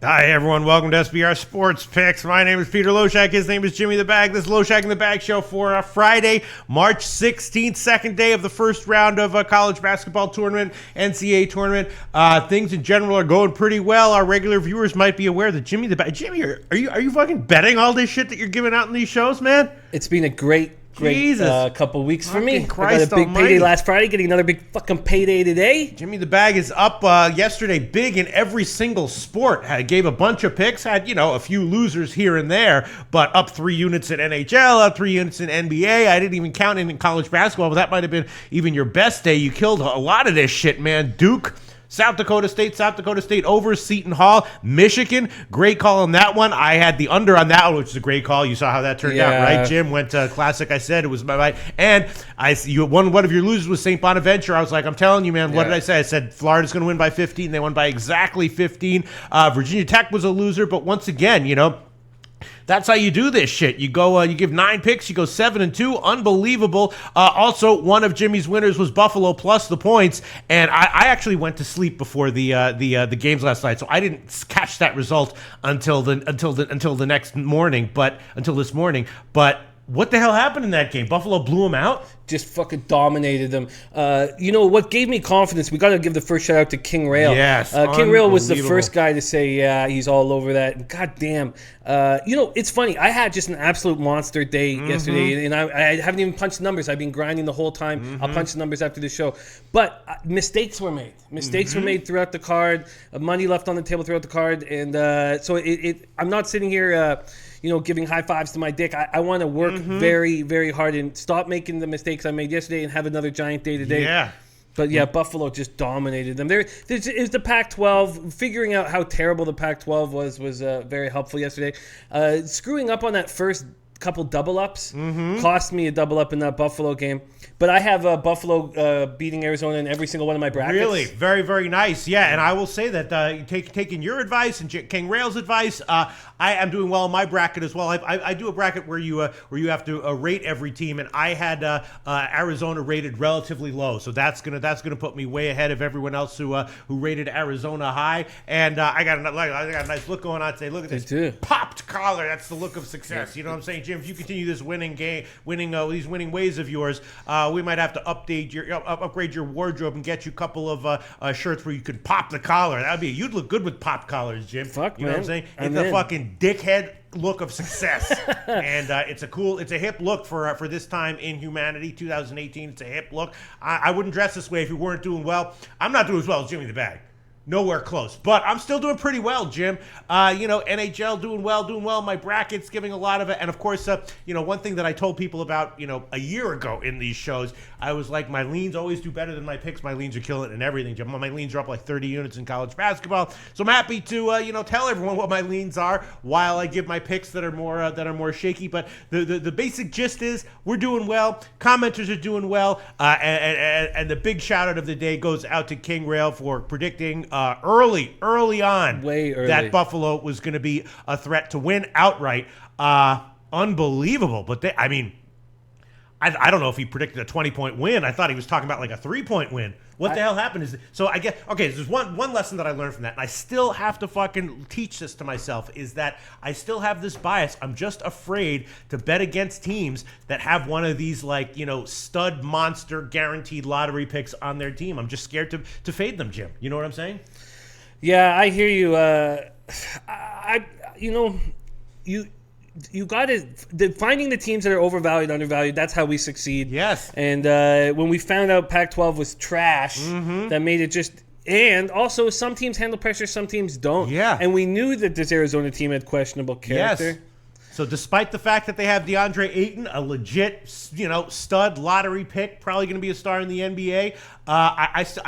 Hi, everyone. Welcome to SBR Sports Picks. My name is Peter Loshak. His name is Jimmy the Bag. This is Loshak in the Bag show for Friday, March 16th, second day of the first round of college basketball tournament, NCAA tournament. Things in general are going pretty well. Our regular viewers might be aware that Jimmy the Bag. Jimmy, are you fucking betting all this shit that you're giving out in these shows, man? It's been a great couple weeks for me. Christ I got a big almighty. payday last Friday, getting another big fucking payday today. Jimmy the Bag is up yesterday big in every single sport. Gave a bunch of picks, had, a few losers here and there, but up 3 units in NHL, up 3 units in NBA. I didn't even count in college basketball, but that might have been even your best day. You killed a lot of this shit, man. Duke, South Dakota State over Seton Hall. Michigan, great call on that one. I had the under on that one, which is a great call. You saw how that turned out, right? Jim went classic. I said it was my right. And one of your losers was St. Bonaventure. I was like, I'm telling you, man, what did I say? I said Florida's going to win by 15. They won by exactly 15. Virginia Tech was a loser, but once again, that's how you do this shit. You go, you give 9 picks, you go 7-2, unbelievable. Also, one of Jimmy's winners was Buffalo plus the points, and I actually went to sleep before the games last night, so I didn't catch that result until the next morning, until this morning. But what the hell happened in that game? Buffalo blew them out? Just fucking dominated them. What gave me confidence, we got to give the first shout out to King Rail. Yes, King Rail was the first guy to say, yeah, he's all over that. And God damn. It's funny. I had just an absolute monster day yesterday, and I haven't even punched numbers. I've been grinding the whole time. I'll punch the numbers after the show. But mistakes were made. Mistakes were made throughout the card. Money left on the table throughout the card. And so I'm not sitting here giving high fives to my dick. I want to work very, very hard and stop making the mistakes I made yesterday and have another giant day today. Yeah. But yeah, Buffalo just dominated them. Is the Pac-12. Figuring out how terrible the Pac-12 was very helpful yesterday. Screwing up on that first couple double ups cost me a double up in that Buffalo game. But I have Buffalo beating Arizona in every single one of my brackets. Really? Very, very nice. Yeah, and I will say that taking your advice and King Rail's advice, I am doing well in my bracket as well. I do a bracket where you have to rate every team, and I had Arizona rated relatively low, so that's gonna put me way ahead of everyone else who rated Arizona high. And I got a nice look going on today. Look at this popped collar. That's the look of success. You know what I'm saying, Jim? If you continue this these winning ways of yours, we might have to upgrade your wardrobe and get you a couple of shirts where you could pop the collar. You'd look good with popped collars, Jim. Fuck, you know man. what I'm saying? It's the fucking dickhead look of success. And it's a hip look for this time in humanity, 2018. It's a hip look. I wouldn't dress this way if you weren't doing well. I'm not doing as well as Jimmy the Bag. Nowhere close, but I'm still doing pretty well, Jim. NHL doing well in my brackets, giving a lot of it. And of course, one thing that I told people about, a year ago in these shows, I was like, my leans always do better than my picks. My leans are killing it and everything, Jim. My leans are up like 30 units in college basketball. So I'm happy to, tell everyone what my leans are while I give my picks that are more shaky. But the basic gist is we're doing well. Commenters are doing well. And the big shout out of the day goes out to King Rail for predicting early on, way early, that Buffalo was going to be a threat to win outright. Unbelievable. But I don't know if he predicted a 20-point win. I thought he was talking about like a 3-point win. What the hell happened? So I guess, okay, there's one lesson that I learned from that, and I still have to fucking teach this to myself, is that I still have this bias. I'm just afraid to bet against teams that have one of these, stud monster guaranteed lottery picks on their team. I'm just scared to fade them, Jim. You know what I'm saying? Yeah, I hear you. You got to finding the teams that are overvalued, undervalued. That's how we succeed. Yes. And when we found out Pac-12 was trash, that made it just. And also, some teams handle pressure, some teams don't. Yeah. And we knew that this Arizona team had questionable character. Yes. So despite the fact that they have DeAndre Ayton, a legit, stud lottery pick, probably going to be a star in the NBA.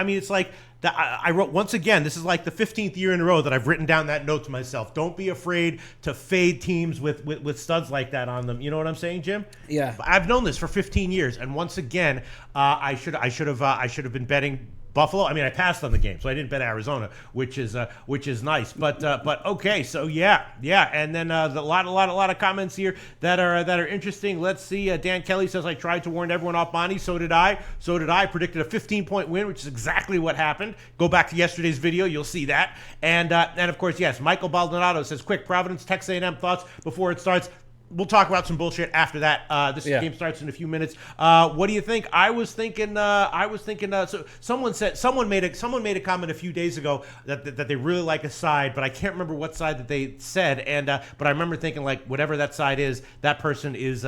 It's like. I wrote, once again, this is like the 15th year in a row that I've written down that note to myself. Don't be afraid to fade teams with studs like that on them. You know what I'm saying, Jim? Yeah. I've known this for 15 years, and once again, I should have been betting Buffalo. I mean, I passed on the game, so I didn't bet Arizona, which is nice. But okay, so yeah, and then a lot of comments here that are interesting. Let's see. Dan Kelly says, I tried to warn everyone off Bonnie. So did I. Predicted a 15-point win, which is exactly what happened. Go back to yesterday's video, you'll see that. And of course, yes, Michael Baldonado says, quick Providence Texas A&M thoughts before it starts. We'll talk about some bullshit after that. This game starts in a few minutes. What do you think? I was thinking. So someone made a comment a few days ago that they really like a side, but I can't remember what side that they said. And but I remember thinking like whatever that side is, that person is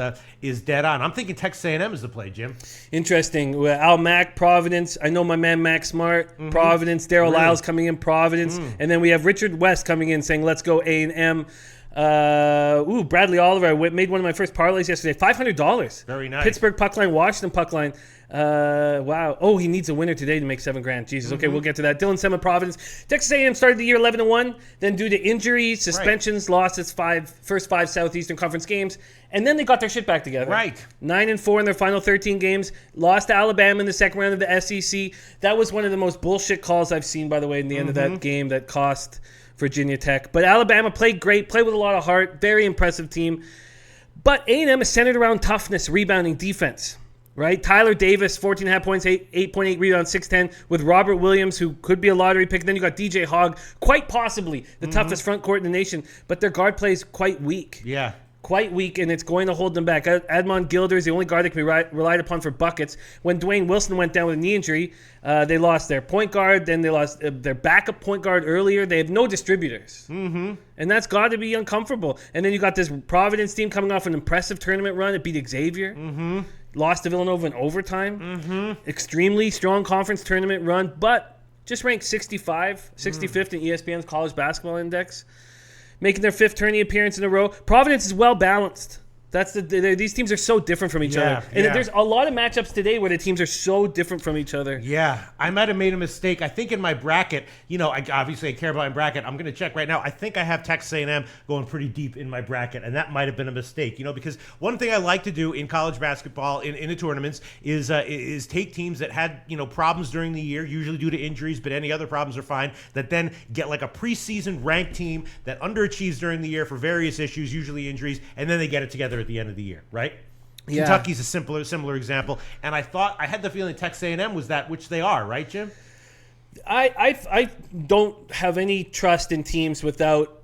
dead on. I'm thinking Texas A&M is the play, Jim. Interesting. Well, Al Mack, Providence. I know my man Mac Smart, Providence. Daryl Lyles coming in, Providence, and then we have Richard West coming in saying, "Let's go A&M." Bradley Oliver. I made one of my first parlays yesterday. $500. Very nice. Pittsburgh puck line, Washington puck line. Wow. Oh, he needs a winner today to make $7,000. Jesus. Okay, we'll get to that. Dylan Sema, Providence. Texas A&M started the year 11-1. Then due to injuries, suspensions, lost its first five Southeastern Conference games, and then they got their shit back together. Right. 9-4 in their final 13 games. Lost to Alabama in the second round of the SEC. That was one of the most bullshit calls I've seen, by the way, in the end of that game that cost Virginia Tech. But Alabama played great, played with a lot of heart, very impressive team. But A&M is centered around toughness, rebounding, defense, right? Tyler Davis, 14.5 points, 8.8 rebounds, 6'10", with Robert Williams, who could be a lottery pick. Then you got DJ Hogg, quite possibly the toughest front court in the nation, but their guard play is quite weak. Yeah. Quite weak, and it's going to hold them back. Admon Gilder is the only guard that can be relied upon for buckets. When Dwayne Wilson went down with a knee injury, they lost their point guard. Then they lost their backup point guard earlier. They have no distributors. And that's got to be uncomfortable. And then you got this Providence team coming off an impressive tournament run. It beat Xavier. Lost to Villanova in overtime. Extremely strong conference tournament run, but just ranked 65th in ESPN's College Basketball Index. Making their fifth tourney appearance in a row. Providence is well balanced. These teams are so different from each other. And there's a lot of matchups today where the teams are so different from each other. Yeah, I might have made a mistake. I think in my bracket, I care about my bracket. I'm going to check right now. I think I have Texas A&M going pretty deep in my bracket, and that might have been a mistake. Because one thing I like to do in college basketball in the tournaments is take teams that had problems during the year, usually due to injuries, but any other problems are fine. That then get like a preseason ranked team that underachieves during the year for various issues, usually injuries, and then they get it together at the end of the year, right? Yeah. Kentucky's a similar example, and I had the feeling Texas A&M was that, which they are, right, Jim? I don't have any trust in teams without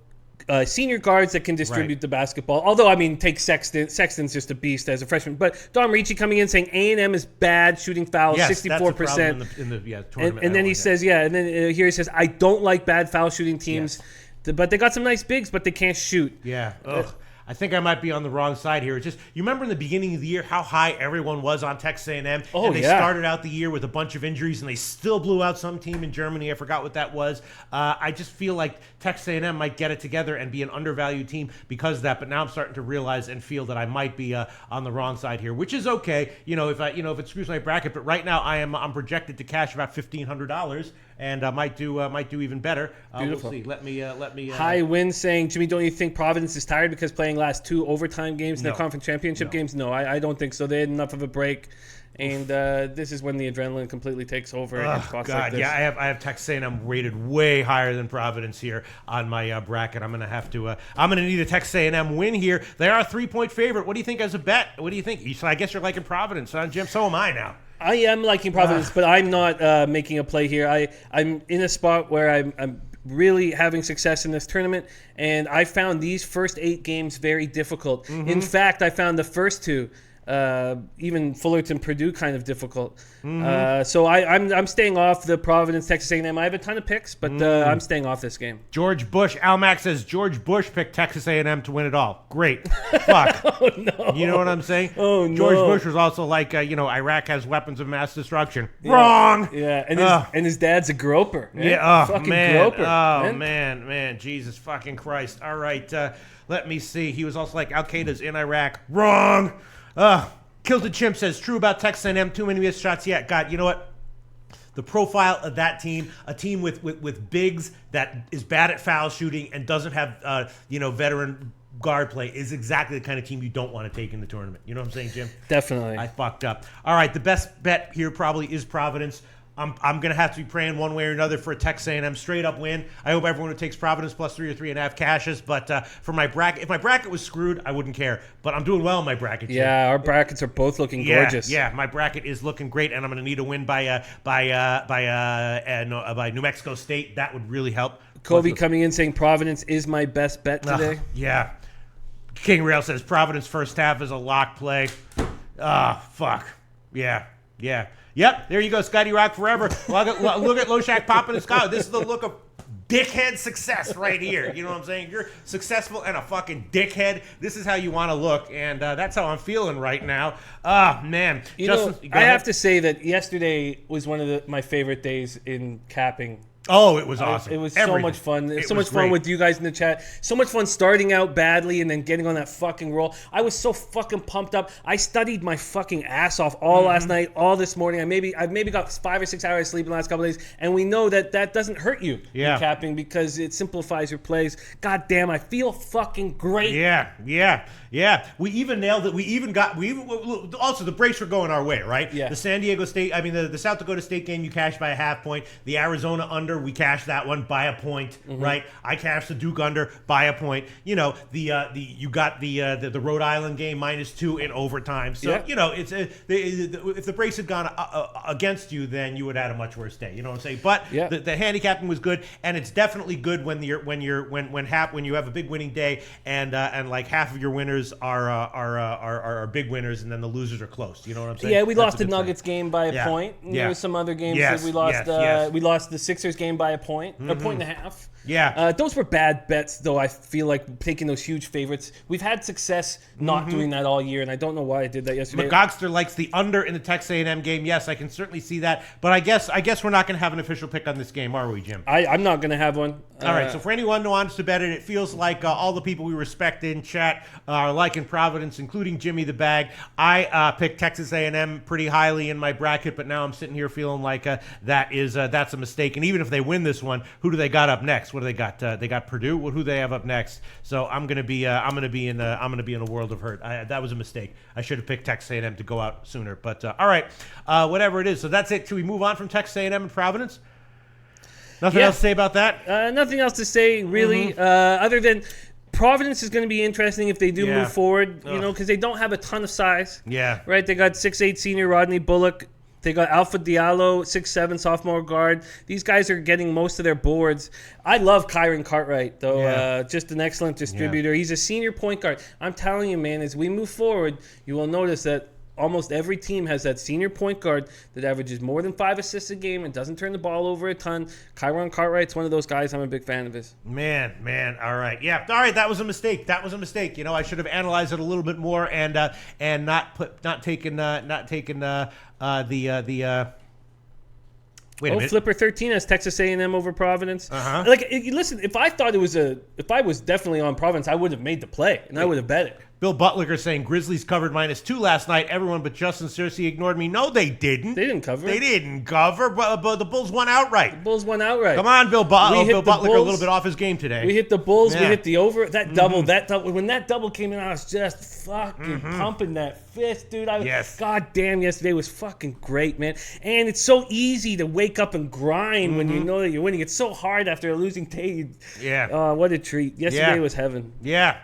senior guards that can distribute the basketball. Although, take Sexton. Sexton's just a beast as a freshman. But Don Ricci coming in saying A&M is bad shooting fouls, 64%. In the tournament. And then he says, and then here he says, I don't like bad foul shooting teams, but they got some nice bigs, but they can't shoot. Yeah. I think I might be on the wrong side here. It's just, you remember in the beginning of the year how high everyone was on Texas A&M? And they started out the year with a bunch of injuries, and they still blew out some team in Germany. I forgot what that was. I just feel like Texas A&M might get it together and be an undervalued team because of that. But now I'm starting to realize and feel that I might be on the wrong side here, which is okay. If it screws my bracket. But right now I'm projected to cash about $1,500. And might do even better. Beautiful. We'll see. Let me. High Win saying, Jimmy, don't you think Providence is tired because playing last two overtime games in their conference championship games? No, I don't think so. They had enough of a break, and this is when the adrenaline completely takes over against spots like this. Yeah, I have Texas A&M rated way higher than Providence here on my bracket. I'm gonna need a Texas A&M win here. They are a 3-point favorite. What do you think as a bet? What do you think? I guess you're liking Providence, huh, Jim? So am I now. I am liking Providence, but I'm not making a play here. I'm in a spot where I'm really having success in this tournament, and I found these first 8 games very difficult. In fact, I found the first 2, even Fullerton, Purdue, kind of difficult. So I'm staying off the Providence, Texas A&M. I have a ton of picks, but I'm staying off this game. George Bush, Al Mack says George Bush picked Texas A&M to win it all. Great. Fuck. Oh, no. You know what I'm saying? Oh, no. George Bush was also like, Iraq has weapons of mass destruction. Yeah. Wrong. Yeah, and his dad's a groper. Man. Yeah. Fucking man. groper. Oh, man. Jesus fucking Christ. All right. Let me see. He was also like, Al Qaeda's in Iraq. Wrong. Kilted Chimp says, true about Texas A&M, too many missed shots yet. God, you know what? The profile of that team, a team with bigs that is bad at foul shooting and doesn't have, veteran guard play is exactly the kind of team you don't want to take in the tournament. You know what I'm saying, Jim? Definitely. I fucked up. All right, the best bet here probably is Providence. I'm gonna have to be praying one way or another for a Texas A&M straight up win. I hope everyone who takes Providence plus 3 or 3.5 cashes. But for my bracket, if my bracket was screwed, I wouldn't care. But I'm doing well in my bracket. Jim. Yeah, our brackets are both looking gorgeous. Yeah, my bracket is looking great, and I'm gonna need a win by New Mexico State. That would really help. Kobe coming in saying Providence is my best bet today. Yeah. King Rail says Providence first half is a lock play. Fuck. Yeah. Yep, there you go, Scotty Rock forever. Look at Loshak popping his collar. This is the look of dickhead success right here. You know what I'm saying? You're successful and a fucking dickhead. This is how you want to look, and that's how I'm feeling right now. Man. Justin, I have to say that yesterday was one of my favorite days in capping. Oh, it was awesome. It was so much fun. It was so much fun with you guys in the chat. So much fun starting out badly and then getting on that fucking roll. I was so fucking pumped up. I studied my fucking ass off all last night, all this morning. I've maybe got 5 or 6 hours of sleep in the last couple of days, and we know that doesn't hurt you in capping because it simplifies your plays. God damn, I feel fucking great. Yeah. We even nailed it. We even also the breaks were going our way, right? Yeah. The San Diego State, the South Dakota State game, you cashed by a half point. The Arizona under, we cashed that one by a point, right? I cashed the Duke under by a point. You know, you got the Rhode Island game -2 in overtime. So you know, it's if the breaks had gone against you, then you would have had a much worse day. You know what I'm saying? But the handicapping was good, and it's definitely good when you have a big winning day and like half of your winners are big winners, and then the losers are close. You know what I'm saying? Yeah, we lost the Nuggets game by a point. And there was some other games that we lost. We lost the Sixers game by a point, a point and a half. Yeah. Those were bad bets, though. I feel like taking those huge favorites. We've had success not doing that all year, and I don't know why I did that yesterday. McGogster likes the under in the Texas A&M game. Yes, I can certainly see that. But I guess we're not going to have an official pick on this game, are we, Jim? I'm not going to have one. All right. So for anyone who wants to bet it, it feels like all the people we respect in chat are liking Providence, including Jimmy the Bag. I picked Texas A&M pretty highly in my bracket, but now I'm sitting here feeling like that's a mistake. And even if they win this one, who do they got up next? What do they got? They got Purdue. Who do they have up next? So I'm gonna be in a world of hurt. That was a mistake. I should have picked Texas A&M to go out sooner. But all right, whatever it is. So that's it. Should we move on from Texas A&M and Providence? Nothing else to say about that? Nothing else to say really, other than Providence is going to be interesting if they do move forward. You know, because they don't have a ton of size. Yeah. Right. They got 6'8" senior Rodney Bullock. They got Alpha Diallo, 6'7" sophomore guard. These guys are getting most of their boards. I love Kyron Cartwright, though. Just an excellent distributor. He's a senior point guard. I'm telling you, man, as we move forward, you will notice that almost every team has that senior point guard that averages more than 5 assists a game and doesn't turn the ball over a ton. Kyron Cartwright's one of those guys. I'm a big fan of his. Man. All right. Yeah. All right. That was a mistake. You know, I should have analyzed it a little bit more and not taken Wait a minute. Flipper 13 has Texas A&M over Providence. Like, listen, if I was definitely on Providence, I would have made the play and I would have bet it. Bill Butler saying Grizzlies covered -2 last night. Everyone but Justin seriously ignored me. No, they didn't. They didn't cover. But the Bulls won outright. Come on, Bill Butler. Bill Butler a little bit off his game today. We hit the Bulls. We hit the over. That double. When that double came in, I was just fucking pumping that fist, dude. God damn, yesterday was fucking great, man. And it's so easy to wake up and grind when you know that you're winning. It's so hard after a losing day. Yeah. What a treat. Yesterday was heaven. Yeah.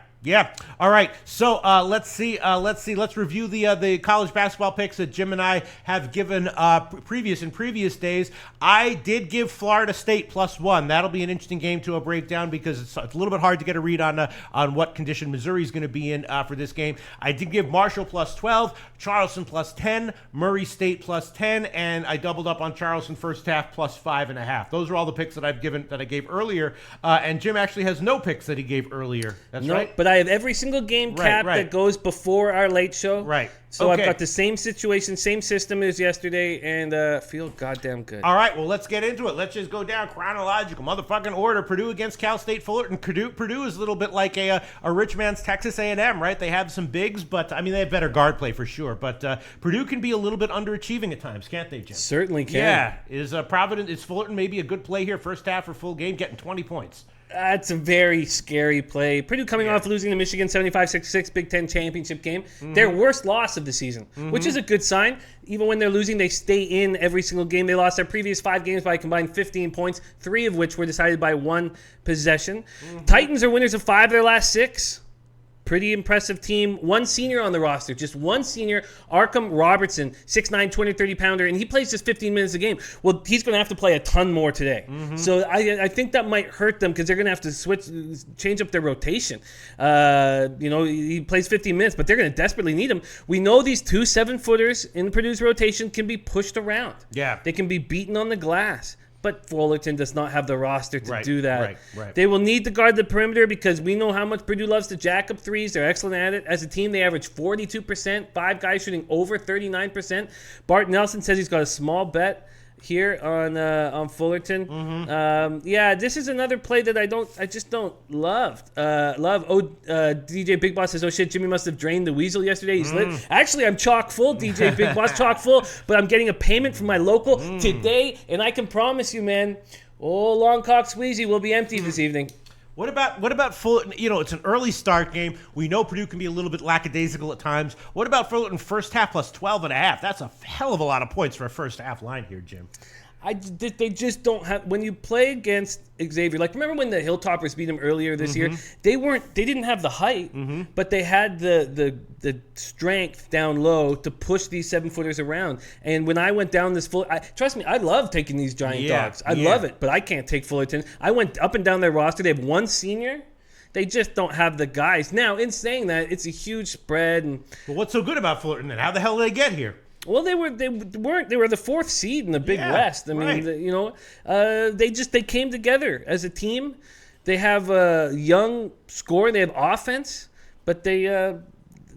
All right. So let's see. Let's review the college basketball picks that Jim and I have given in previous days. I did give Florida State +1. That'll be an interesting game to break down because it's a little bit hard to get a read on what condition Missouri's going to be in for this game. I did give Marshall +12, Charleston +10, Murray State +10, and I doubled up on Charleston first half +5.5. Those are all the picks that I gave earlier. And Jim actually has no picks that he gave earlier. That's right. But I have every single game capped that goes before our late show. Right. So I've got the same situation, same system as yesterday, and feel goddamn good. All right, well, let's get into it. Let's just go down chronological motherfucking order. Purdue against Cal State Fullerton. Purdue is a little bit like a rich man's Texas A&M, right? They have some bigs, but, they have better guard play for sure. But Purdue can be a little bit underachieving at times, can't they, Jim? Certainly can. Yeah. Is Fullerton maybe a good play here, first half or full game, getting 20 points? That's a very scary play. Purdue coming off losing losing to Michigan 75-66 Big Ten championship game. Their worst loss of the season, which is a good sign. Even when they're losing, they stay in every single game. They lost their previous 5 games by a combined 15 points, 3 of which were decided by 1 possession. Titans are winners of 5 of their last 6. Pretty impressive team. 1 senior on the roster. Just 1 senior. Arkham Robertson, 6'9", 230-pounder, and he plays just 15 minutes a game. Well, he's going to have to play a ton more today. So I think that might hurt them because they're going to have to change up their rotation. He plays 15 minutes, but they're going to desperately need him. We know these 2 7-footers in Purdue's rotation can be pushed around. Yeah. They can be beaten on the glass. But Fullerton does not have the roster to do that. Right. They will need to guard the perimeter because we know how much Purdue loves to jack up threes. They're excellent at it. As a team, they average 42%. 5 guys shooting over 39%. Bart Nelson says he's got a small bet here on Fullerton. This is another play that I just don't love. DJ Big Boss says, oh shit, Jimmy must have drained the weasel yesterday. He's lit. Actually, I'm chock full, DJ Big Boss, chock full, but I'm getting a payment from my local today, and I can promise you, man, Longcock Squeezy will be empty this evening. What about Fullerton? It's an early start game. We know Purdue can be a little bit lackadaisical at times. What about Fullerton first half plus 12.5? That's a hell of a lot of points for a first half line here, Jim. They just don't have. When you play against Xavier, like remember when the Hilltoppers beat them earlier this year? They didn't have the height, but they had the strength down low to push these 7-footers around. And when I went down this trust me, I love taking these giant dogs. I love it, but I can't take Fullerton. I went up and down their roster. They have 1 senior. They just don't have the guys. Now, in saying that, it's a huge spread. But what's so good about Fullerton then? How the hell did they get here? Well, they were the 4th seed in the Big West. I mean, they came together as a team. They have a young score. They have offense, but they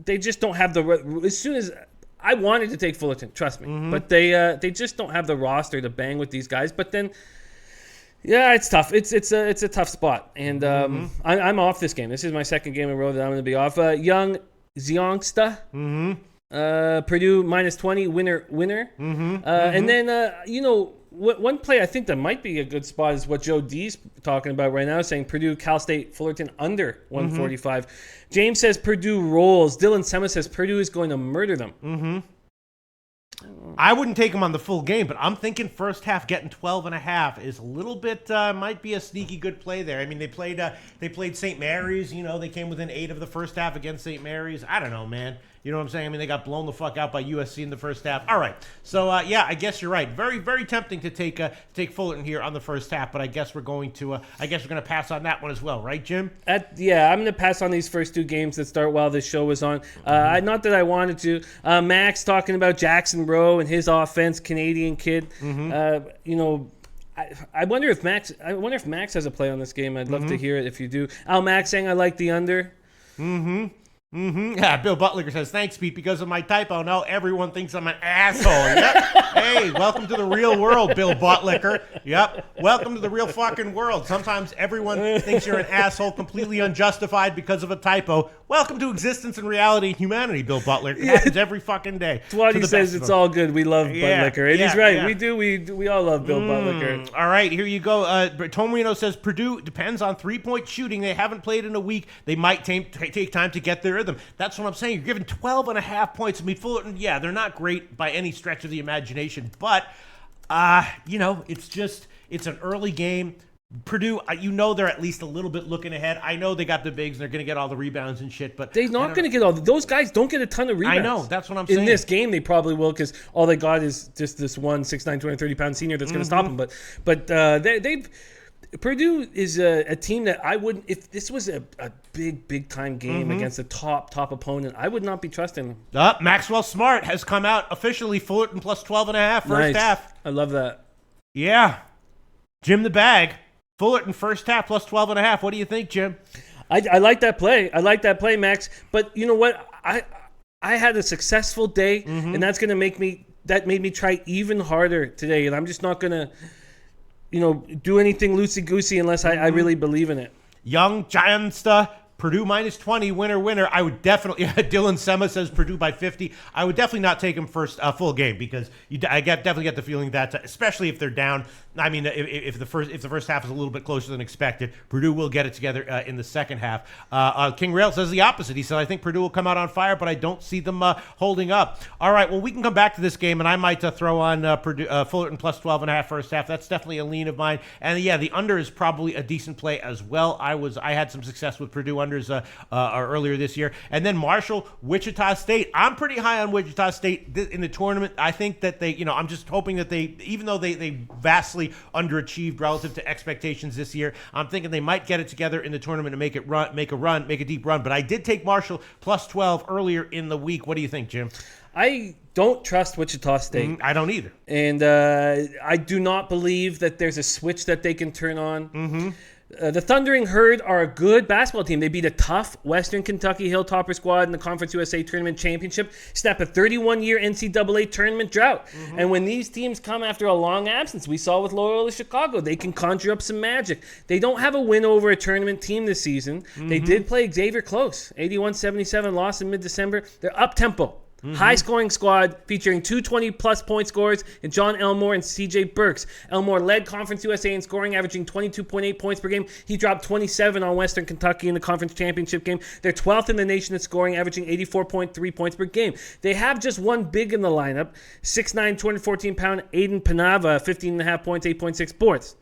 just don't have the. As soon as I wanted to take Fullerton, trust me, but they just don't have the roster to bang with these guys. But then. Yeah, it's tough. It's a tough spot, and I'm off this game. This is my 2nd game in a row that I'm going to be off. Young Ziongsta. Purdue -20 winner. And then one play I think that might be a good spot is what Joe D's talking about right now, saying Purdue, Cal State, Fullerton under 145. James says Purdue rolls. Dylan Sema says Purdue is going to murder them. I wouldn't take them on the full game, but I'm thinking first half getting 12.5 is a little bit might be a sneaky good play there. I mean, they played St. Mary's. They came within 8 of the first half against St. Mary's. I don't know, man. You know what I'm saying? I mean, they got blown the fuck out by USC in the first half. All right. So, I guess you're right. Very, very tempting to take Fullerton here on the first half, but I guess we're going to pass on that one as well, right, Jim? I'm going to pass on these first 2 games that start while this show was on. Not that I wanted to. Max talking about Jackson Rowe and his offense, Canadian kid. I wonder if Max has a play on this game. I'd love to hear it if you do. Al Max saying I like the under. Yeah, Bill Butler says, thanks, Pete, because of my typo. Now everyone thinks I'm an asshole. Yep. Hey, welcome to the real world, Bill Butler. Yep. Welcome to the real fucking world. Sometimes everyone thinks you're an asshole, completely unjustified because of a typo. Welcome to existence and reality and humanity, Bill Butler. It happens every fucking day. Twatty says it's all good. We love Butler. And he's right. Yeah. We all love Bill Butler. All right, here you go. Tomino says Purdue depends on 3-point shooting. They haven't played in a week. They might take time to get their rhythm. That's what I'm saying. You're giving 12.5 points. I mean, Fullerton, they're not great by any stretch of the imagination, but it's an early game. Purdue, they're at least a little bit looking ahead. I know they got the bigs. They're going to get all the rebounds and shit, but they're not going to get all. Those guys don't get a ton of rebounds. I know. That's what I'm saying. In this game, they probably will because all they got is just this one 6'9", 230-pound senior that's going to stop them. But they've. Purdue is a team that I wouldn't, if this was a big time game against a top opponent, I would not be trusting them. Maxwell Smart has come out officially. Fullerton plus 12.5 first half. I love that. Yeah. Jim the Bag. Fullerton first half plus 12.5. What do you think, Jim? I like that play. I like that play, Max. But you know what? I had a successful day, and that's going to make me try even harder today, and I'm just not going to do anything loosey-goosey unless I really believe in it. Young Giantsta Purdue minus 20, winner. I would definitely, Dylan Sema says Purdue by 50. I would definitely not take them first full game because definitely get the feeling that, especially if they're down. I mean, if the first half is a little bit closer than expected, Purdue will get it together in the second half. King Rail says the opposite. He said, I think Purdue will come out on fire, but I don't see them holding up. All right, well, we can come back to this game, and I might throw on Purdue, Fullerton plus 12.5 first half. That's definitely a lean of mine. And yeah, the under is probably a decent play as well. I had some success with Purdue unders earlier this year. And then Marshall, Wichita State. I'm pretty high on Wichita State in the tournament. I think that they, I'm just hoping that they, even though they vastly underachieved relative to expectations this year, I'm thinking they might get it together in the tournament and make a deep run. But I did take Marshall plus 12 earlier in the week. What do you think, Jim? I don't trust Wichita State. I don't either. And I do not believe that there's a switch that they can turn on. Mm-hmm. The Thundering Herd are a good basketball team. They beat a tough Western Kentucky Hilltopper squad in the Conference USA Tournament Championship, snap a 31-year NCAA tournament drought. Mm-hmm. And when these teams come after a long absence, we saw with Loyola Chicago, they can conjure up some magic. They don't have a win over a tournament team this season. Mm-hmm. They did play Xavier close, 81-77, lost in mid-December. They're up-tempo. Mm-hmm. High-scoring squad featuring 220-plus point scorers in John Elmore and C.J. Burks. Elmore led Conference USA in scoring, averaging 22.8 points per game. He dropped 27 on Western Kentucky in the conference championship game. They're 12th in the nation in scoring, averaging 84.3 points per game. They have just one big in the lineup, 6'9", 214-pound Aiden Panava, 15.5 points, 8.6 boards.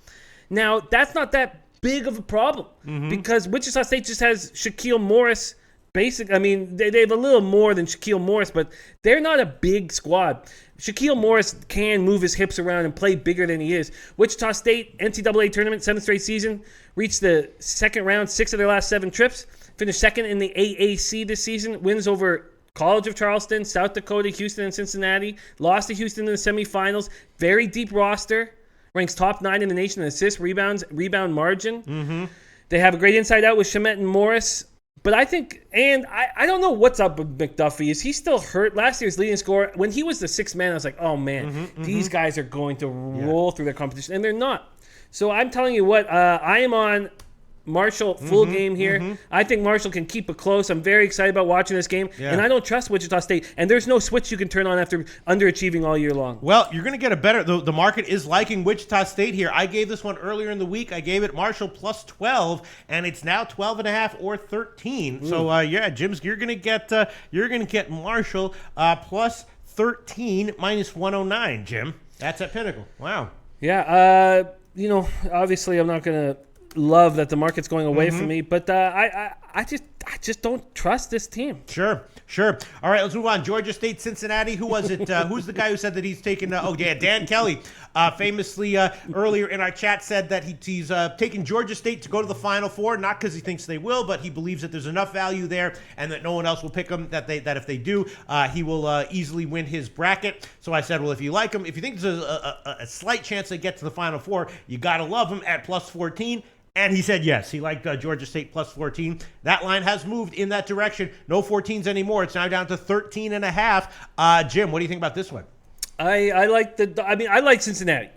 Now, that's not that big of a problem because Wichita State just has Shaquille Morris. They have a little more than Shaquille Morris, but they're not a big squad. Shaquille Morris can move his hips around and play bigger than he is. Wichita State, NCAA tournament, 7th straight season, reached the second round, 6 of their last 7 trips, finished second in the AAC this season, wins over College of Charleston, South Dakota, Houston, and Cincinnati, lost to Houston in the semifinals, very deep roster, ranks top 9 in the nation in assists, rebound margin. Mm-hmm. They have a great inside out with Shamet and Morris. But I think, and I don't know what's up with McDuffie. Is he still hurt? Last year's leading scorer, when he was the 6th man, I was like, oh man, these guys are going to roll through their competition. And they're not. So I'm telling you what, I am on Marshall full game here. I think Marshall can keep it close. I'm very excited about watching this game. Yeah. And I don't trust Wichita State. And there's no switch you can turn on after underachieving all year long. Well, you're going to get a better, the market is liking Wichita State here. I gave this one earlier in the week. I gave it Marshall plus 12, and it's now 12.5 or 13. So Jim's, you're going to get Marshall plus 13 minus 109, Jim. That's at Pinnacle. Wow. Yeah. Obviously I'm not going to love that the market's going away from me, but I just don't trust this team. Sure. All right, let's move on. Georgia State, Cincinnati. Who was it? Who's the guy who said that he's taken? Dan Kelly, famously earlier in our chat said that he's taking Georgia State to go to the Final Four, not because he thinks they will, but he believes that there's enough value there and that no one else will pick them. That if they do, he will easily win his bracket. So I said, well, if you like him, if you think there's a slight chance they get to the Final Four, you gotta love him at plus 14. And he said yes. He liked Georgia State plus 14. That line has moved in that direction. No 14s anymore. It's now down to 13.5. Jim, what do you think about this one? I like Cincinnati.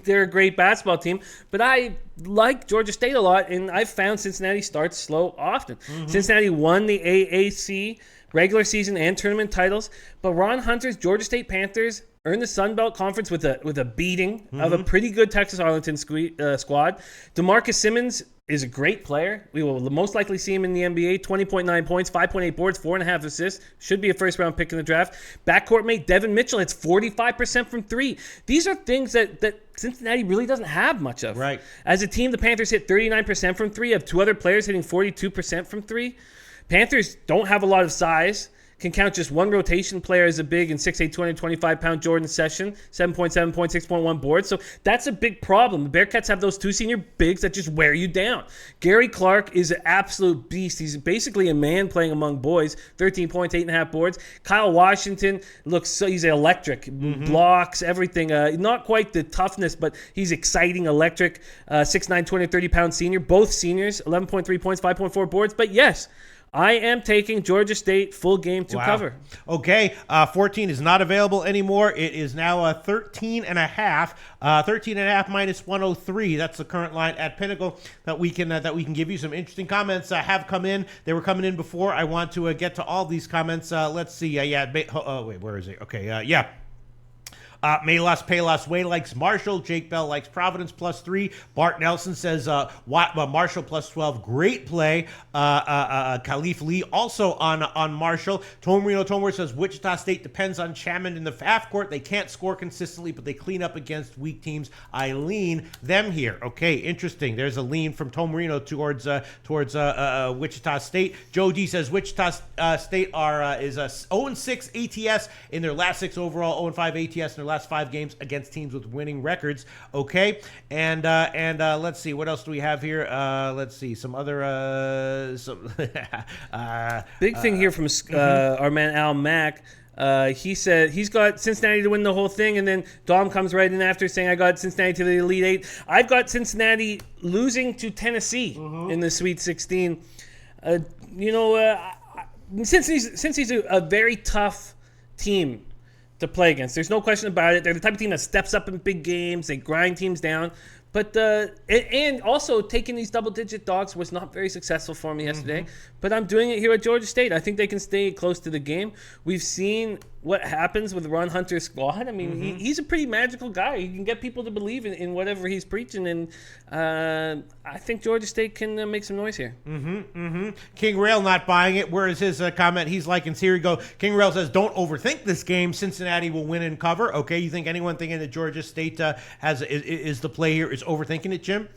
They're a great basketball team, but I like Georgia State a lot, and I've found Cincinnati starts slow often. Cincinnati won the AAC regular season and tournament titles, but Ron Hunter's Georgia State Panthers earned the Sun Belt Conference with a beating of a pretty good Texas Arlington squad. DeMarcus Simmons is a great player. We will most likely see him in the NBA. 20.9 points, 5.8 boards, 4.5 assists. Should be a first-round pick in the draft. Backcourt mate Devin Mitchell hits 45% from 3. These are things that Cincinnati really doesn't have much of. Right. As a team, the Panthers hit 39% from 3. Have 2 other players hitting 42% from 3. Panthers don't have a lot of size. Can count just one rotation player as a big and 6'8", 225-pound Jordan Session, 7.7 points, 6.1 boards. So that's a big problem. The Bearcats have those 2 senior bigs that just wear you down. Gary Clark is an absolute beast. He's basically a man playing among boys, 13 points, 8.5 boards. Kyle Washington he's electric, blocks, everything. Not quite the toughness, but he's exciting, electric, 6'9", 230-pound senior. Both seniors, 11.3 points, 5.4 boards. But yes, I am taking Georgia State full game to cover. Okay, 14 is not available anymore. It is now 13 and a half. 13 and a half minus 103. That's the current line at Pinnacle that we can give you. Some interesting comments have come in. They were coming in before. I want to get to all these comments. Let's see. Wait, where is it? Okay, yeah. Melas Palas Way likes Marshall. Jake Bell likes Providence +3. Bart Nelson says Marshall +12. Great play. Khalif Lee also on Marshall. Tomarino Tomor says Wichita State depends on Chammond in the half court. They can't score consistently, but they clean up against weak teams. I lean them here. Okay, interesting. There's a lean from Tomarino towards Wichita State. Joe D says Wichita State is a 0-6 ATS in their last 6 overall, 0-5 ATS in their last 5 games against teams with winning records. Okay, and let's see, what else do we have here? Let's see, some other big thing here from our man Al Mack. He said he's got Cincinnati to win the whole thing, and then Dom comes right in after saying I got Cincinnati to the Elite Eight. I've got Cincinnati losing to Tennessee in the Sweet 16. Since he's a very tough team to play against. There's no question about it. They're the type of team that steps up in big games. They grind teams down. But and also taking these double-digit dogs was not very successful for me yesterday. But I'm doing it here at Georgia State. I think they can stay close to the game. We've seen what happens with Ron Hunter's squad. I mean, he's a pretty magical guy. He can get people to believe in whatever he's preaching. And I think Georgia State can make some noise here. King Rail not buying it. Where is his comment? He's liking Siri go. King Rail says, don't overthink this game. Cincinnati will win and cover. Okay, you think anyone thinking that Georgia State is the play here is overthinking it, Jim?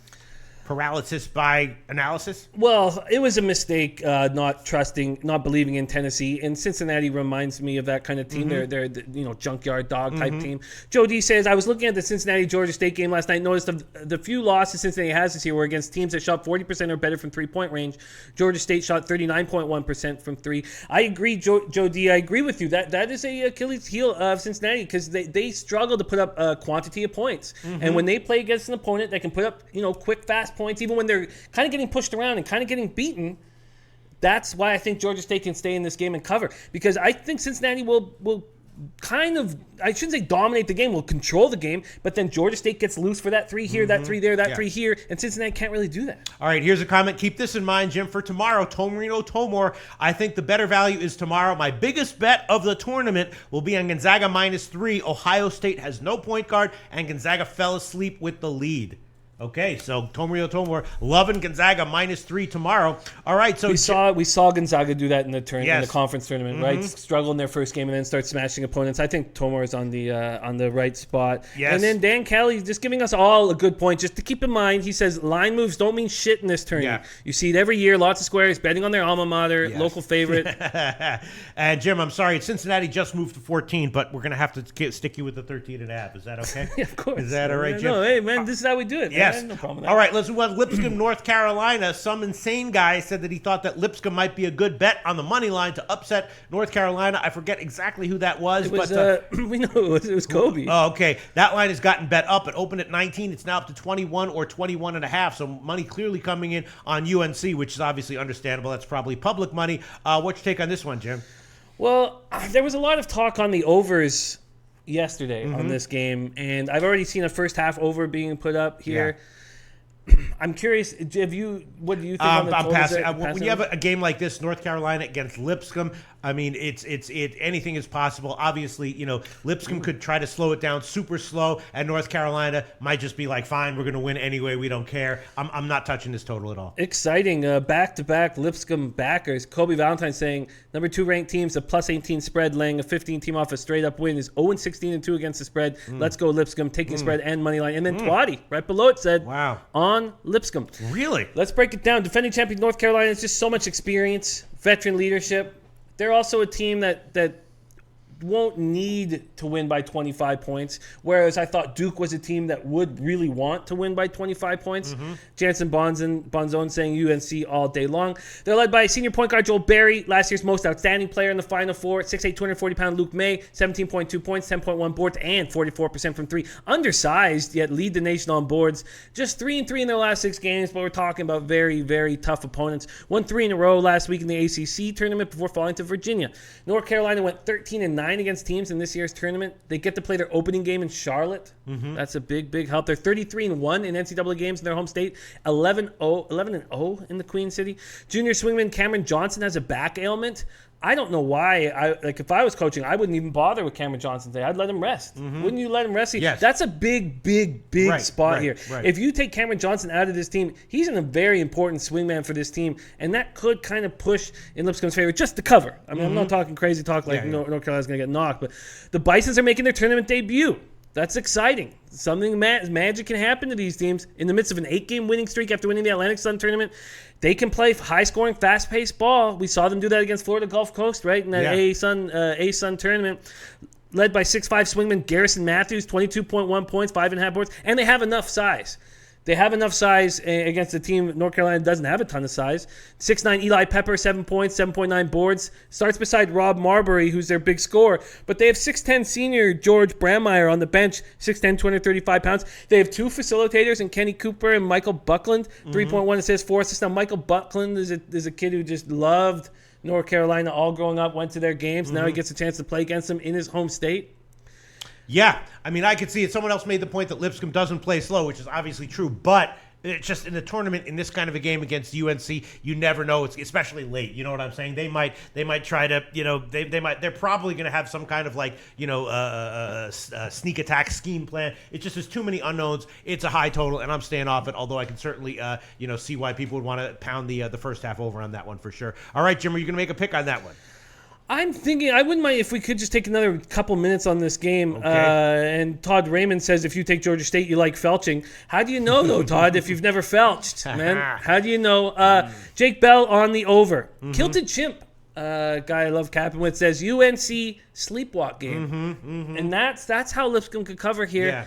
Paralysis by analysis? Well, it was a mistake not believing in Tennessee, and Cincinnati reminds me of that kind of team. They're junkyard dog type team. Joe D says, I was looking at the Cincinnati-Georgia State game last night, noticed the few losses Cincinnati has this year were against teams that shot 40% or better from three-point range. Georgia State shot 39.1% from three. I agree, Joe D, I agree with you. That is a Achilles heel of Cincinnati because they struggle to put up a quantity of points. And when they play against an opponent that can put up quick, fast points, even when they're kind of getting pushed around and kind of getting beaten, that's why I think Georgia State can stay in this game and cover. Because I think Cincinnati will kind of, I shouldn't say dominate the game, will control the game, but then Georgia State gets loose for that three here, that three there, that three here, and Cincinnati can't really do that. All right, here's a comment. Keep this in mind, Jim, for tomorrow. Tomarino Tomor, I think the better value is tomorrow. My biggest bet of the tournament will be on Gonzaga -3. Ohio State has no point guard, and Gonzaga fell asleep with the lead. Okay, so Tomarino Tomor loving Gonzaga -3 tomorrow. All right, so we saw Gonzaga do that in the in the conference tournament, right? Struggle in their first game and then start smashing opponents. I think Tomor is on the right spot. Yes. And then Dan Kelly just giving us all a good point. Just to keep in mind, he says line moves don't mean shit in this tournament. Yeah. You see it every year. Lots of squares betting on their alma mater, local favorite. And Jim, I'm sorry, Cincinnati just moved to 14, but we're gonna have to stick you with the 13.5. Is that okay? Yeah, of course. Is that all right, Jim? No, hey man, this is how we do it. Yes. No problem with that. All right, let's move on. Lipscomb, North Carolina. Some insane guy said that he thought that Lipscomb might be a good bet on the money line to upset North Carolina. I forget exactly who that was. It was but we know it was Kobe. Oh, okay. That line has gotten bet up. It opened at 19. It's now up to 21 or 21.5. So money clearly coming in on UNC, which is obviously understandable. That's probably public money. What's your take on this one, Jim? Well, there was a lot of talk on the overs yesterday on this game, and I've already seen a first half over being put up here. Yeah. I'm curious. What do you think? On the I'm passing. When you have a game like this, North Carolina against Lipscomb, I mean, anything is possible. Obviously, Lipscomb could try to slow it down super slow, and North Carolina might just be like, fine, we're going to win anyway. We don't care. I'm not touching this total at all. Exciting. Back-to-back Lipscomb backers. Kobe Valentine saying, number 2 ranked teams, a +18 spread, laying a 15 team off a straight-up win is 0-16-2 against the spread. Let's go Lipscomb, taking spread and money line. And then Twatty, right below it, said, wow, on Lipscomb. Really? Let's break it down. Defending champion North Carolina is just so much experience, veteran leadership. They're also a team that won't need to win by 25 points, whereas I thought Duke was a team that would really want to win by 25 points. Jansen Bonzone saying UNC all day long. They're led by senior point guard Joel Berry, last year's most outstanding player in the Final Four, 6'8", 240-pound Luke May, 17.2 points, 10.1 boards, and 44% from three. Undersized, yet lead the nation on boards. Just 3-3 in their last 6 games, but we're talking about very, very tough opponents. Won 3 in a row last week in the ACC tournament before falling to Virginia. North Carolina went 13-9 against teams in this year's tournament. They get to play their opening game in Charlotte. That's a big, big help. They're 33-1 in NCAA games in their home state, 11-0 in the Queen City. Junior swingman Cameron Johnson has a back ailment. I don't know why. If I was coaching, I wouldn't even bother with Cameron Johnson today. I'd let him rest. Wouldn't you let him rest? Yes. That's a big spot here. Right. If you take Cameron Johnson out of this team, he's in a very important swingman for this team, and that could kind of push in Lipscomb's favor just to cover. I mean, I'm not talking crazy talk like North Carolina's going to get knocked, but the Bisons are making their tournament debut. That's exciting. Something magic can happen to these teams in the midst of an 8-game winning streak after winning the Atlantic Sun tournament. They can play high-scoring, fast-paced ball. We saw them do that against Florida Gulf Coast, right, in that A-Sun tournament. Led by 6'5 swingman Garrison Matthews, 22.1 points, 5.5 boards, and they have enough size. They have enough size against a team. North Carolina doesn't have a ton of size. 6'9 Eli Pepper, 7 points, 7.9 boards. Starts beside Rob Marbury, who's their big scorer. But they have 6'10 senior George Brandmeier on the bench, 6'10", 235 pounds. They have 2 facilitators in Kenny Cooper and Michael Buckland, 3.1 assists, 4 assists. Now, Michael Buckland is a kid who just loved North Carolina all growing up, went to their games. Now he gets a chance to play against them in his home state. Yeah, I mean, I could see it. Someone else made the point that Lipscomb doesn't play slow, which is obviously true, but it's just in the tournament, in this kind of a game against UNC, you never know. It's especially late. You know what I'm saying? They might try to, they're probably going to have some kind of sneak attack scheme plan. It just is too many unknowns. It's a high total, and I'm staying off it. Although I can certainly, see why people would want to pound the first half over on that one for sure. All right, Jim, are you going to make a pick on that one? I'm thinking I wouldn't mind if we could just take another couple minutes on this game. Okay. And Todd Raymond says if you take Georgia State, you like felching. How do you know, though, Todd, if you've never felched, man? How do you know? Jake Bell on the over. Kilted Chimp, guy I love capping with, says UNC sleepwalk game. And that's how Lipscomb could cover here.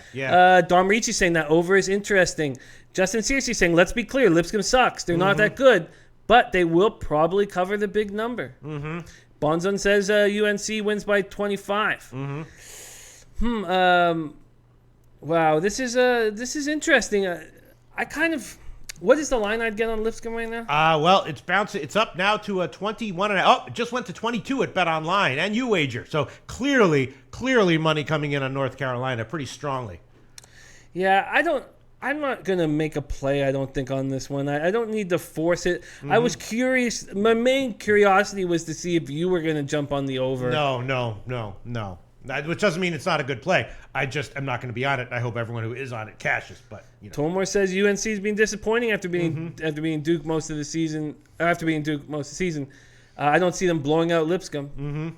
Dom Ricci saying that over is interesting. Justin Searcy saying, let's be clear, Lipscomb sucks. They're not that good, but they will probably cover the big number. Bonzon says UNC wins by 25. Wow, this is interesting. What is the line I'd get on Lipscomb right now? Well, it's bouncing. It's up now to a 21. Oh, it just went to 22 at Bet Online and UWager. So clearly money coming in on North Carolina pretty strongly. Yeah, I'm not going to make a play, I don't think, on this one. I don't need to force it. I was curious. My main curiosity was to see if you were going to jump on the over. No. Which doesn't mean it's not a good play. I just am not going to be on it. I hope everyone who is on it cashes. But Tomor says UNC's been disappointing after being Duke most of the season. I don't see them blowing out Lipscomb.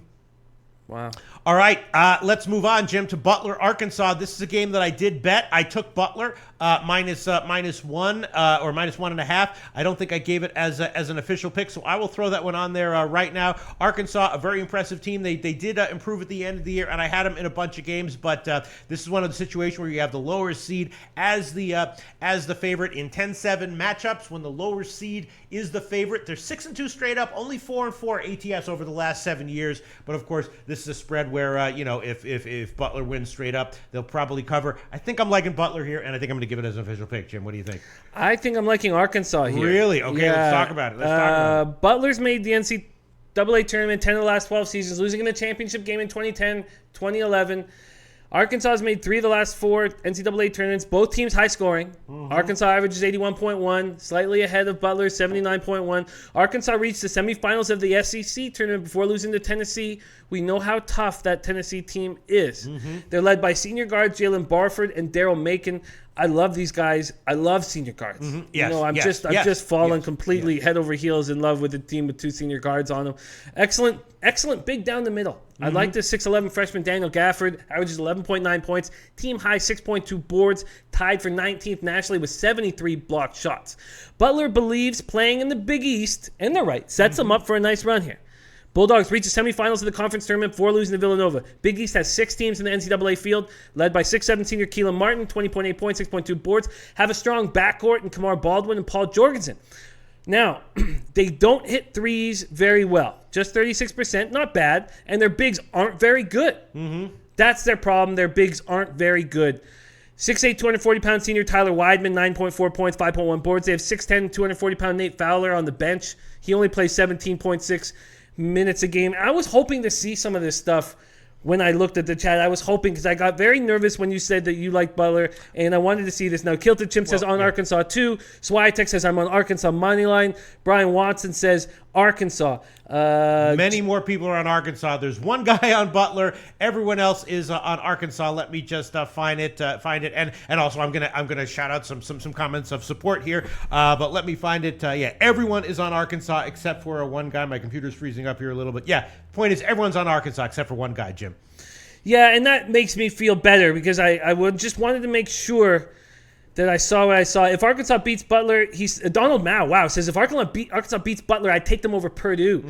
Wow. All right, let's move on, Jim, to Butler, Arkansas. This is a game that I did bet. I took Butler minus 1 or minus 1.5. I don't think I gave it as an official pick, so I will throw that one on there right now. Arkansas, a very impressive team. They did improve at the end of the year, and I had them in a bunch of games, but this is one of the situations where you have the lower seed as the favorite in 10-7 matchups. When the lower seed is the favorite, they're 6-2 straight up, only 4-4 ATS over the last 7 years. But of course, this is a spread where if Butler wins straight up, they'll probably cover. I think I'm liking Butler here, and I think I'm going to give it as an official pick. Jim, what do you think? I think I'm liking Arkansas here. Really? Okay, let's talk about it. Butler's made the NCAA tournament 10 of the last 12 seasons, losing in the championship game in 2010, 2011. Arkansas has made 3 of the last 4 NCAA tournaments. Both teams high scoring. Arkansas averages 81.1, slightly ahead of Butler, 79.1. Arkansas reached the semifinals of the SEC tournament before losing to Tennessee. We know how tough that Tennessee team is. They're led by senior guards Jalen Barford and Daryl Macon. I love these guys. I love senior guards. I'm just fallen completely head over heels in love with a team with 2 senior guards on them. Excellent big down the middle. I like this 6'11 freshman Daniel Gafford, averages 11.9 points, team high 6.2 boards, tied for 19th nationally with 73 blocked shots. Butler believes playing in the Big East, and they're right, sets them up for a nice run here. Bulldogs reach the semifinals of the conference tournament before losing to Villanova. Big East has 6 teams in the NCAA field, led by 6'7" senior Keelan Martin, 20.8 points, 6.2 boards, have a strong backcourt in Kamar Baldwin and Paul Jorgensen. Now, they don't hit threes very well. Just 36%, not bad. And their bigs aren't very good. That's their problem. Their bigs aren't very good. 6'8", 240-pound senior Tyler Weidman, 9.4 points, 5.1 boards. They have 6'10", 240-pound Nate Fowler on the bench. He only plays 17.6 minutes a game. I was hoping to see some of this stuff when I looked at the chat. I was hoping, because I got very nervous when you said that you like Butler, and I wanted to see this. Now, Kilted Chimp says Arkansas too. Swiatek says I'm on Arkansas money line. Brian Watson says Arkansas. Many more people are on Arkansas. There's one guy on Butler. Everyone else is on Arkansas. Let me just find it. And also I'm gonna shout out some comments of support here. But let me find it. Everyone is on Arkansas except for one guy. My computer's freezing up here a little bit. Yeah. Point is, everyone's on Arkansas except for one guy, Jim. Yeah, and that makes me feel better, because I would just wanted to make sure that I saw what I saw. If Arkansas beats Butler, Donald Mao, says if Arkansas beats Butler, I'd take them over Purdue.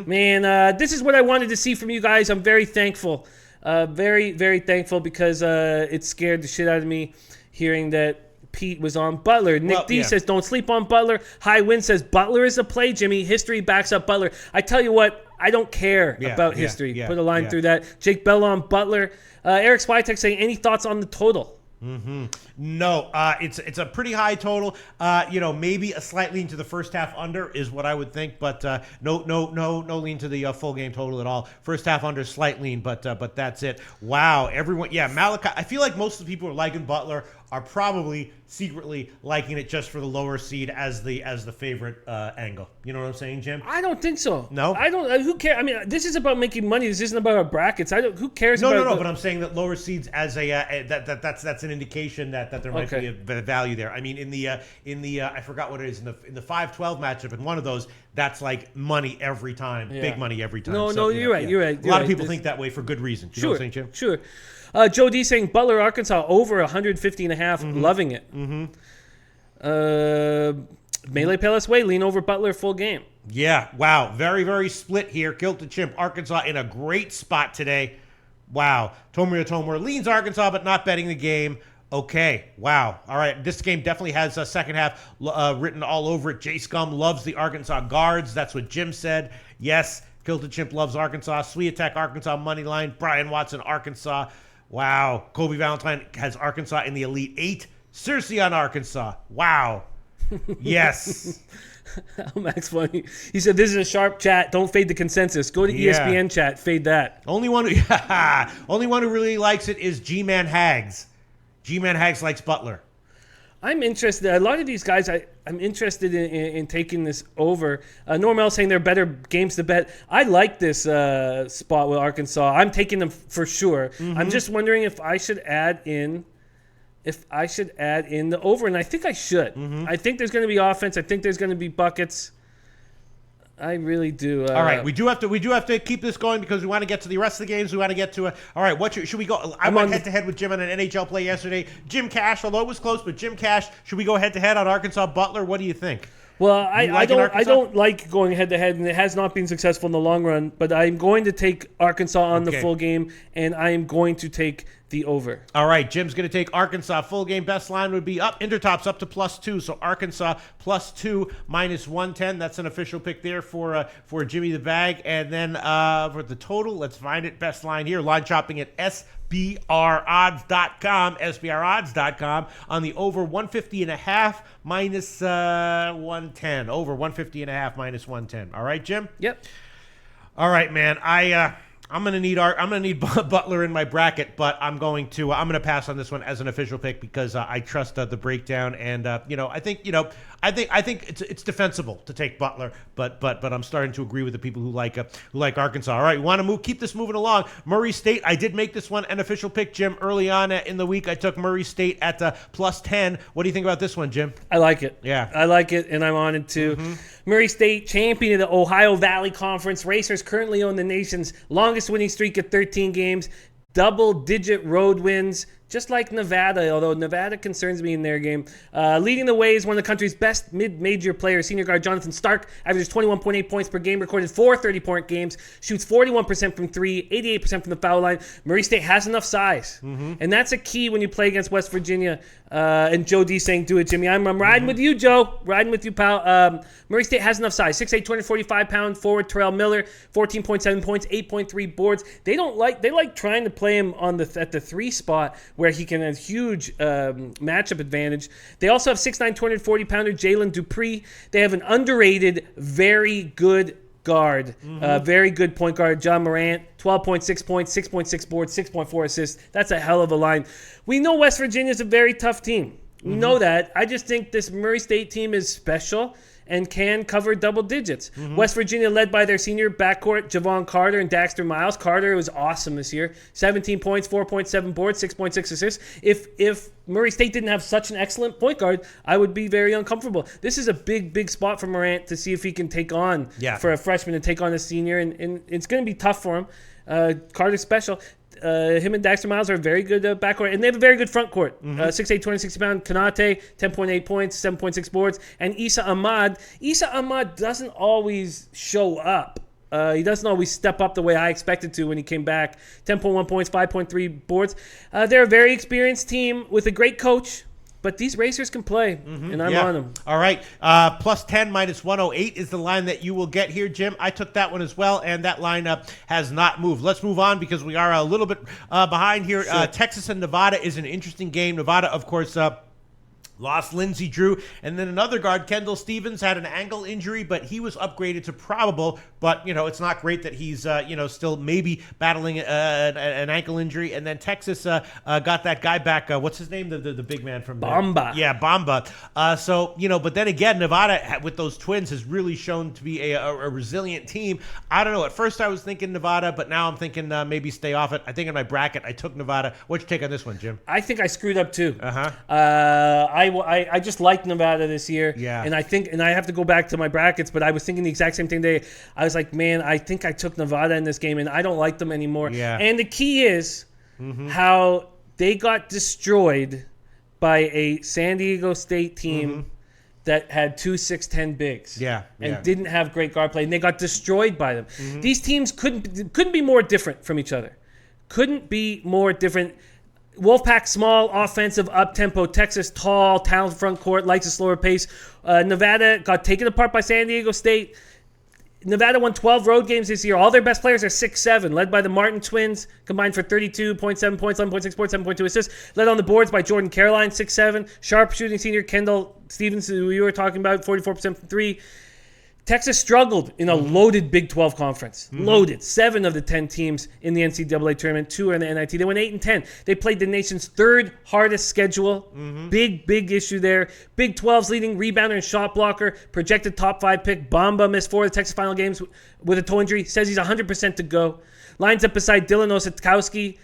Man, this is what I wanted to see from you guys. I'm very thankful. Very, very thankful, because it scared the shit out of me hearing that Pete was on Butler. Nick D says, don't sleep on Butler. High Wind says, Butler is a play, Jimmy. History backs up Butler. I tell you what, I don't care about history. Put a line through that. Jake Bell on Butler. Eric Swiatek saying, any thoughts on the total? No, it's a pretty high total. Maybe a slight lean to the first half under is what I would think, but no lean to the full game total at all. First half under, slight lean, but that's it. Wow, everyone, Malachi. I feel like most of the people who are liking Butler are probably secretly liking it just for the lower seed as the favorite angle. You know what I'm saying, Jim? I don't think so. No? I don't. Who cares? I mean, this is about making money. This isn't about our brackets. Who cares? No. But I'm saying that lower seeds as that's an indication that there might be a bit of value there. I mean, in the I forgot what it is in the 5-12 matchup. In one of those, that's like money every time, big money every time. No, you're right. You're right. A lot of people think that way for good reason. You know what I'm saying, Jim? Sure. Joe D saying Butler, Arkansas over 150.5, loving it. Melee Palace Way, lean over Butler full game. Yeah, wow. Very, very split here. Kilted Chimp, Arkansas in a great spot today. Wow. Tomura leans Arkansas, but not betting the game. Okay, wow. All right, this game definitely has a second half written all over it. Jay Scum loves the Arkansas guards. That's what Jim said. Yes, Kilted Chimp loves Arkansas. Swiatek, Arkansas money line. Brian Watson, Arkansas. Wow. Kobe Valentine has Arkansas in the Elite 8. Cersei on Arkansas. Wow. Yes. Max funny. He said, this is a sharp chat. Don't fade the consensus. Go to ESPN chat. Fade that. Only one who really likes it is G-Man Hags. G-Man Hags likes Butler. I'm interested. A lot of these guys, I'm interested in taking this over. Normal saying they're better games to bet. I like this spot with Arkansas. I'm taking them for sure. I'm just wondering if I should add in the over, and I think I should. I think there's going to be offense. I think there's going to be buckets. I really do. All right, we do have to keep this going because we want to get to the rest of the games. We want to get to all right. Should we go? I went head to head with Jim on an NHL play yesterday. Jim Cash, although it was close, but Jim Cash. Should we go head to head on Arkansas Butler? What do you think? Well, I don't like going head to head, and it has not been successful in the long run. But I'm going to take Arkansas on the full game, and I am going to take the over. All right, Jim's going to take Arkansas full game. Best line would be up. Intertop's up to +2, so Arkansas +2 -110. That's an official pick there for Jimmy the Bag. And then for the total, let's find it. Best line here. Line shopping at SBRodds.com. SBRodds.com on the over 150.5 -110. Over 150.5 -110. All right, Jim. Yep. All right, man. I'm gonna need Butler in my bracket, but I'm gonna pass on this one as an official pick because I trust the breakdown, and I think it's defensible to take Butler, but I'm starting to agree with the people who like Arkansas. All right, we want to keep this moving along. Murray State, I did make this one an official pick, Jim. Early on in the week, I took Murray State at +10. What do you think about this one, Jim? I like it. Yeah, I like it, and I'm on it too. Murray State, champion of the Ohio Valley Conference. Racers currently own the nation's longest winning streak at 13 games. Double-digit road wins. just like Nevada, although Nevada concerns me in their game. Leading the way is one of the country's best mid-major players, senior guard Jonathan Stark, averages 21.8 points per game, recorded 4 30-point games, shoots 41% from 3, 88% from the foul line. Murray State has enough size, and that's a key when you play against West Virginia. And Joe D saying, do it, Jimmy. I'm riding with you, Joe. Riding with you, pal. Murray State has enough size. 6'8", 245-pound forward Terrell Miller, 14.7 points, 8.3 boards. They like trying to play him at the 3 spot where he can have huge matchup advantage. They also have 6'9", 240-pounder Jalen Dupree. They have an underrated, very good guard, very good point guard, John Morant, 12.6 points, 6.6 boards, 6.4 assists. That's a hell of a line. We know West Virginia is a very tough team. We know that. I just think this Murray State team is special and can cover double digits. West Virginia led by their senior backcourt, Javon Carter and Daxter Miles. Carter was awesome this year. 17 points, 4.7 boards, 6.6 assists. If Murray State didn't have such an excellent point guard, I would be very uncomfortable. This is a big spot for Morant to see if he can take on, for a freshman to take on a senior, and it's going to be tough for him. Carter's special. Him and Daxter Miles are a very good backcourt, and they have a very good front court. 6'8", 260-pound Kanate, 10.8 points, 7.6 boards, and Issa Ahmad. Issa Ahmad doesn't always show up. He doesn't always step up the way I expected to when he came back. 10.1 points, 5.3 boards. They're a very experienced team with a great coach. But these racers can play, and I'm on them. All right. Plus 10, minus 108 is the line that you will get here, Jim. I took that one as well, and that lineup has not moved. Let's move on because we are a little bit behind here. Sure. Texas and Nevada is an interesting game. Nevada, of course, lost Lindsey Drew, and then another guard, Kendall Stevens, had an ankle injury, but he was upgraded to probable. But, it's not great that he's, still maybe battling an ankle injury. And then Texas got that guy back. What's his name? The big man from there. Bamba. Yeah, Bamba. But then again, Nevada, with those twins, has really shown to be a resilient team. I don't know. At first, I was thinking Nevada, but now I'm thinking maybe stay off it. I think in my bracket, I took Nevada. What's your take on this one, Jim? I think I screwed up, too. I just liked Nevada this year. Yeah. And I have to go back to my brackets, but I was thinking the exact same thing today. I was like, man, I think I took Nevada in this game, and I don't like them anymore. Yeah. And the key is how they got destroyed by a San Diego State team that had 2 6'10" bigs. And didn't have great guard play, and they got destroyed by them. These teams couldn't be more different from each other. Couldn't be more different. Wolfpack small, offensive, up-tempo. Texas tall, talented front court, likes a slower pace. Nevada got taken apart by San Diego State. Nevada won 12 road games this year. All their best players are 6'7", led by the Martin twins, combined for 32.7 points, 11.6 boards, 7.2 assists. Led on the boards by Jordan Caroline, 6'7". Sharp shooting senior Kendall Stevens, who you were talking about, 44% from 3. Texas struggled in a loaded Big 12 conference. Loaded. 7 of the 10 teams in the NCAA tournament, 2 are in the NIT. They went 8-10. They played the nation's 3rd hardest schedule. Big issue there. Big 12's leading rebounder and shot blocker, projected top 5 pick. Bamba missed 4 of the Texas final games with a toe injury. Says he's 100% to go. Lines up beside Dylan Osetkowski.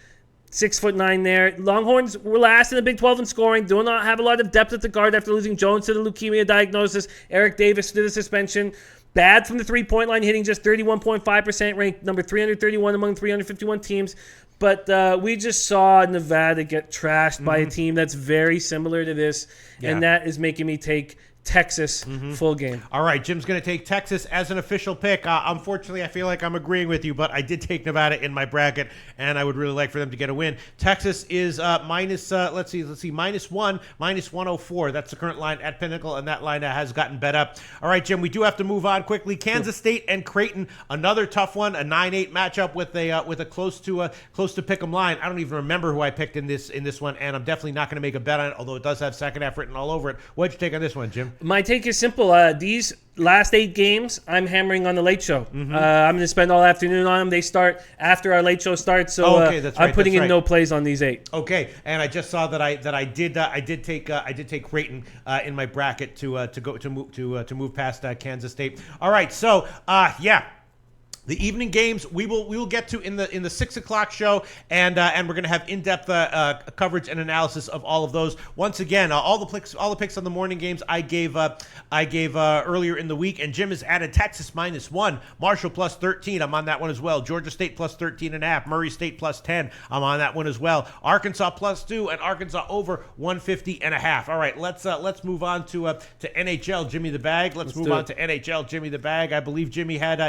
6'9" there. Longhorns were last in the Big 12 in scoring. Do not have a lot of depth at the guard after losing Jones to the leukemia diagnosis. Eric Davis to the suspension. Bad from the three-point line, hitting just 31.5%, ranked number 331 among 351 teams. But we just saw Nevada get trashed by a team that's very similar to this, and that is making me take Texas full game. All right, Jim's going to take Texas as an official pick. Unfortunately, I feel like I'm agreeing with you, but I did take Nevada in my bracket, and I would really like for them to get a win. Texas is minus, minus 1, minus 104. That's the current line at Pinnacle, and that line has gotten bet up. All right, Jim, we do have to move on quickly. Kansas State and Creighton, another tough one, a 9-8 matchup with a close to pick 'em line. I don't even remember who I picked in this one, and I'm definitely not going to make a bet on it, although it does have second half written all over it. What'd you take on this one, Jim? My take is simple. These last 8 games, I'm hammering on the late show. I'm going to spend all afternoon on them. They start after our late show starts, so that's right, I'm putting in no plays on these 8. Okay, and I just saw that I did take Creighton in my bracket to move past Kansas State. All right, so The evening games we will get to in the 6 o'clock show, and we're going to have in-depth coverage and analysis of all of those. Once again, all the picks on the morning games I gave earlier in the week, and Jim has added Texas -1, Marshall +13. I'm on that one as well. Georgia State +13.5, Murray State +10. I'm on that one as well. Arkansas +2, and Arkansas over 150.5. All right, let's move on to NHL Jimmy the Bag. Let's move on to NHL Jimmy the Bag. I believe Jimmy had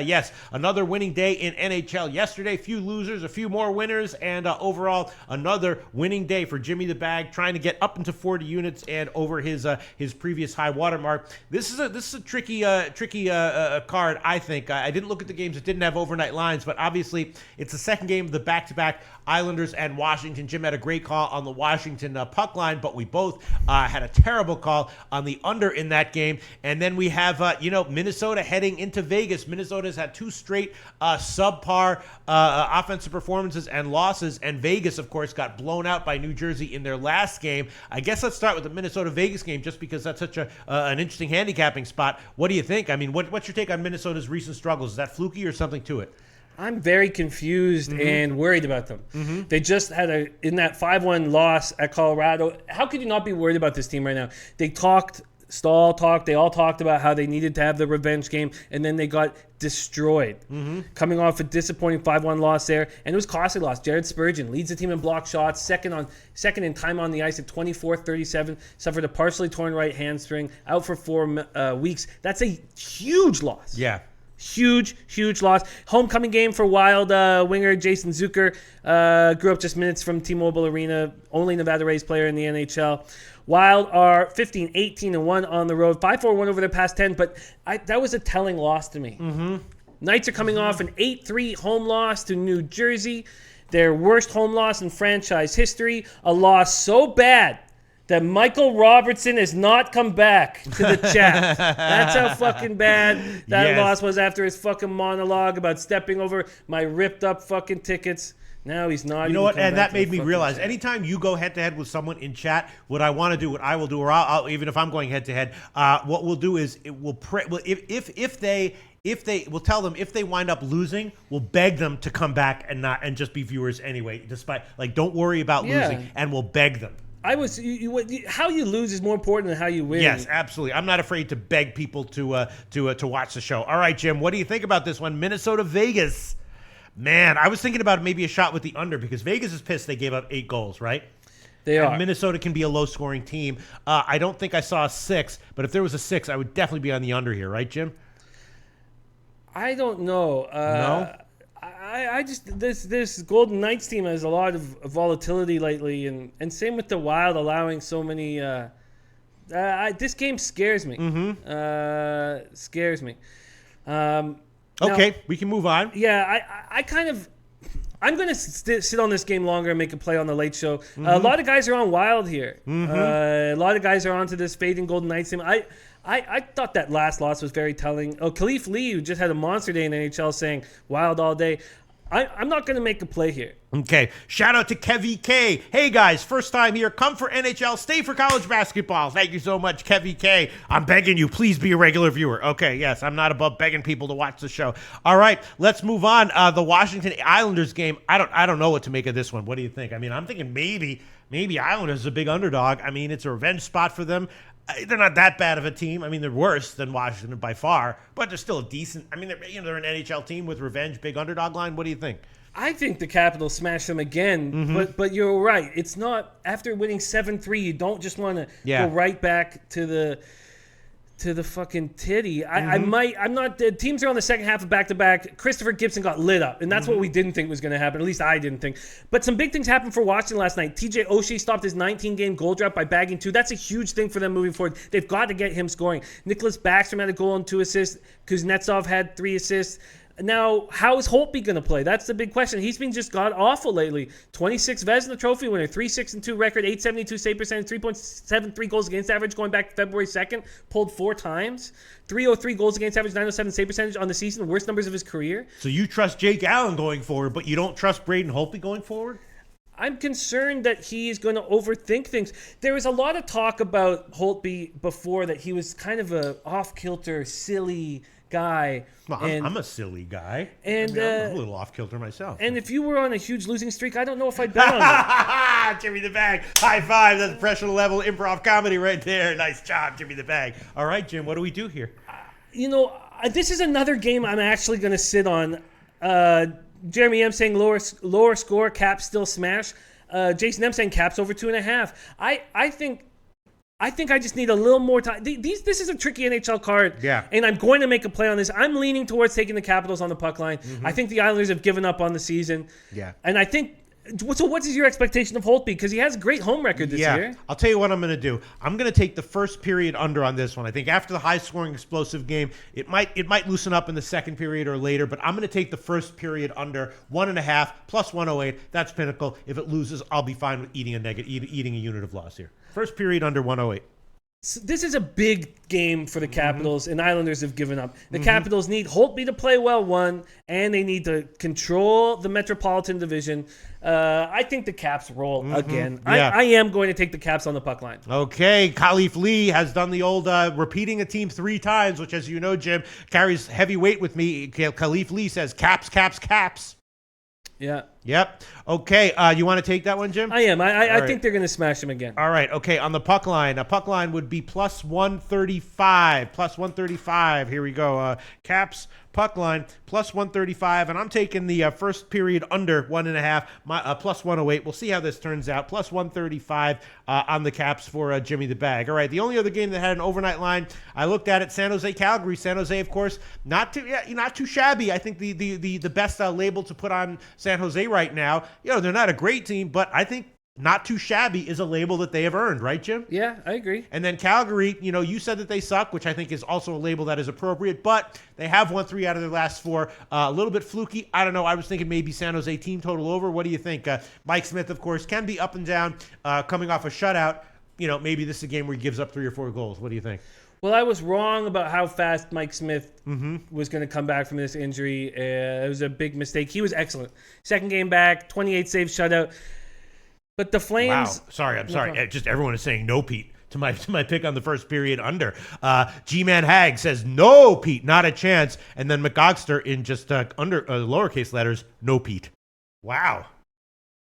another winning day in NHL yesterday. Few losers, a few more winners, and overall another winning day for Jimmy the Bag, trying to get up into 40 units and over his previous high water mark. This is a tricky card, I think. I didn't look at the games; it didn't have overnight lines, but obviously it's the second game of the back-to-back Islanders and Washington. Jim had a great call on the Washington puck line, but we both had a terrible call on the under in that game. And then we have Minnesota heading into Vegas. Minnesota's had 2 straight subpar offensive performances and losses, and Vegas, of course, got blown out by New Jersey in their last game. I guess let's start with the Minnesota-Vegas game, just because that's such an interesting handicapping spot. What do you think? I mean, what's your take on Minnesota's recent struggles? Is that fluky or something to it? I'm very confused and worried about them. They just had in that 5-1 loss at Colorado. How could you not be worried about this team right now? They Stahl talked. They all talked about how they needed to have the revenge game, and then they got destroyed. Coming off a disappointing 5-1 loss there, and it was a costly loss. Jared Spurgeon leads the team in block shots, second in time on the ice at 24-37, suffered a partially torn right hamstring, out for 4 weeks. That's a huge loss. Yeah. Huge loss. Homecoming game for Wild winger Jason Zucker. Grew up just minutes from T-Mobile Arena. Only Nevada Rays player in the NHL. Wild are 15-18-1 on the road. 5-4-1 over their past 10, but that was a telling loss to me. Knights are coming off an 8-3 home loss to New Jersey. Their worst home loss in franchise history. A loss so bad that Michael Robertson has not come back to the chat. That's how fucking bad that loss was after his fucking monologue about stepping over my ripped up fucking tickets. Now he's not. You know what? And that made me realize anytime you go head to head with someone in chat, what I want to do, what I will do, or I'll even if I'm going head to head, what we'll do is we'll tell them if they wind up losing, we'll beg them to come back and just be viewers anyway. Despite don't worry about losing, and we'll beg them. How you lose is more important than how you win. Yes, absolutely. I'm not afraid to beg people to watch the show. All right, Jim, what do you think about this one? Minnesota, Vegas. Man, I was thinking about maybe a shot with the under because Vegas is pissed they gave up 8 goals, right? They are. Minnesota can be a low-scoring team. I don't think I saw a 6, but if there was a 6, I would definitely be on the under here, right, Jim? I don't know. No? I just this Golden Knights team has a lot of volatility lately, and same with the Wild allowing so many. This game scares me. Scares me. Okay, we can move on. Yeah, I'm going to sit on this game longer and make a play on the late show. A lot of guys are on Wild here. A lot of guys are onto this fading Golden Knights team. I thought that last loss was very telling. Khalif Lee, who just had a monster day in the NHL, saying Wild all day. I'm not going to make a play here. Okay. Shout out to Kevy K. Hey, guys. First time here. Come for NHL. Stay for college basketball. Thank you so much, Kevy K. I'm begging you. Please be a regular viewer. Okay. Yes. I'm not above begging people to watch the show. All right. Let's move on. The Washington Islanders game. I don't know what to make of this one. What do you think? I mean, I'm thinking maybe Islanders is a big underdog. I mean, it's a revenge spot for them. They're not that bad of a team. I mean, they're worse than Washington by far, but they're still a decent. I mean, they're an NHL team with revenge, big underdog line. What do you think? I think the Capitals smash them again, but you're right. It's not after winning 7-3. You don't just want to go right back to the fucking titty. I'm not. The teams are on the second half of back-to-back. Christopher Gibson got lit up, and that's what we didn't think was going to happen. At least I didn't think. But some big things happened for Washington last night. TJ Oshie stopped his 19-game goal drought by bagging 2. That's a huge thing for them moving forward. They've got to get him scoring. Nicholas Backstrom had a goal and 2 assists. Kuznetsov had 3 assists. Now, how is Holtby going to play? That's the big question. He's been just god-awful lately. 26 Vezina Trophy winner, 3-6-2 record, 872 save percentage, 3.73 goals against average going back to February 2nd. Pulled 4 times. 303 goals against average, 907 save percentage on the season, worst numbers of his career. So you trust Jake Allen going forward, but you don't trust Braden Holtby going forward? I'm concerned that he's going to overthink things. There was a lot of talk about Holtby before that he was kind of a off-kilter, silly guy. Well, I'm a silly guy. And I'm a little off-kilter myself. And if you were on a huge losing streak, I don't know if I'd bet on it. Jimmy the Bag. High five. That's professional level improv comedy right there. Nice job, Jimmy the Bag. All right, Jim, what do we do here? This is another game I'm actually going to sit on. Jeremy M saying lower score, Caps still smash. Jason M saying Caps over 2.5. I think I just need a little more time. This is a tricky NHL card. Yeah. And I'm going to make a play on this. I'm leaning towards taking the Capitals on the puck line. I think the Islanders have given up on the season. Yeah. And I think. So what is your expectation of Holtby? Because he has a great home record this year. I'll tell you what I'm going to do. I'm going to take the first period under on this one. I think after the high-scoring, explosive game, it might loosen up in the second period or later, but I'm going to take the first period under 1.5 plus 108. That's pinnacle. If it loses, I'll be fine with eating a unit of loss here. First period under 108. So this is a big game for the Capitals, and Islanders have given up. The Capitals need Holtby to play well, one, and they need to control the Metropolitan Division. I think the Caps roll again. Yeah. I am going to take the Caps on the puck line. Okay, Khalif Lee has done the old repeating a team 3 times, which, as you know, Jim, carries heavy weight with me. Khalif Lee says Caps, Caps, Caps. Yeah. Yep. Okay. You want to take that one, Jim? I am. I right. think they're going to smash him again. All right. Okay. On the puck line, a puck line would be plus 135. Plus 135. Here we go. Caps puck line plus 135, and I'm taking the first period under 1.5. Plus 108. We'll see how this turns out. Plus 135 on the Caps for Jimmy the Bag. All right. The only other game that had an overnight line, I looked at it. San Jose, Calgary. San Jose, of course, not too shabby. I think the best label to put on San Jose right now. They're not a great team, but I think not too shabby is a label that they have earned, right, Jim? Yeah, I agree. And then Calgary, you said that they suck, which I think is also a label that is appropriate, but they have won 3 out of their last 4. A little bit fluky. I don't know. I was thinking maybe San Jose team total over. What do you think? Mike Smith, of course, can be up and down coming off a shutout. Maybe this is a game where he gives up 3 or 4 goals. What do you think? Well, I was wrong about how fast Mike Smith was going to come back from this injury. It was a big mistake. He was excellent. Second game back, 28 saves, shutout. But the Flames... Wow. Sorry. I'm sorry. Just everyone is saying no, Pete, to my pick on the first period under. G-Man Hag says, no, Pete, not a chance. And then McGogster in just under lowercase letters, no, Pete. Wow.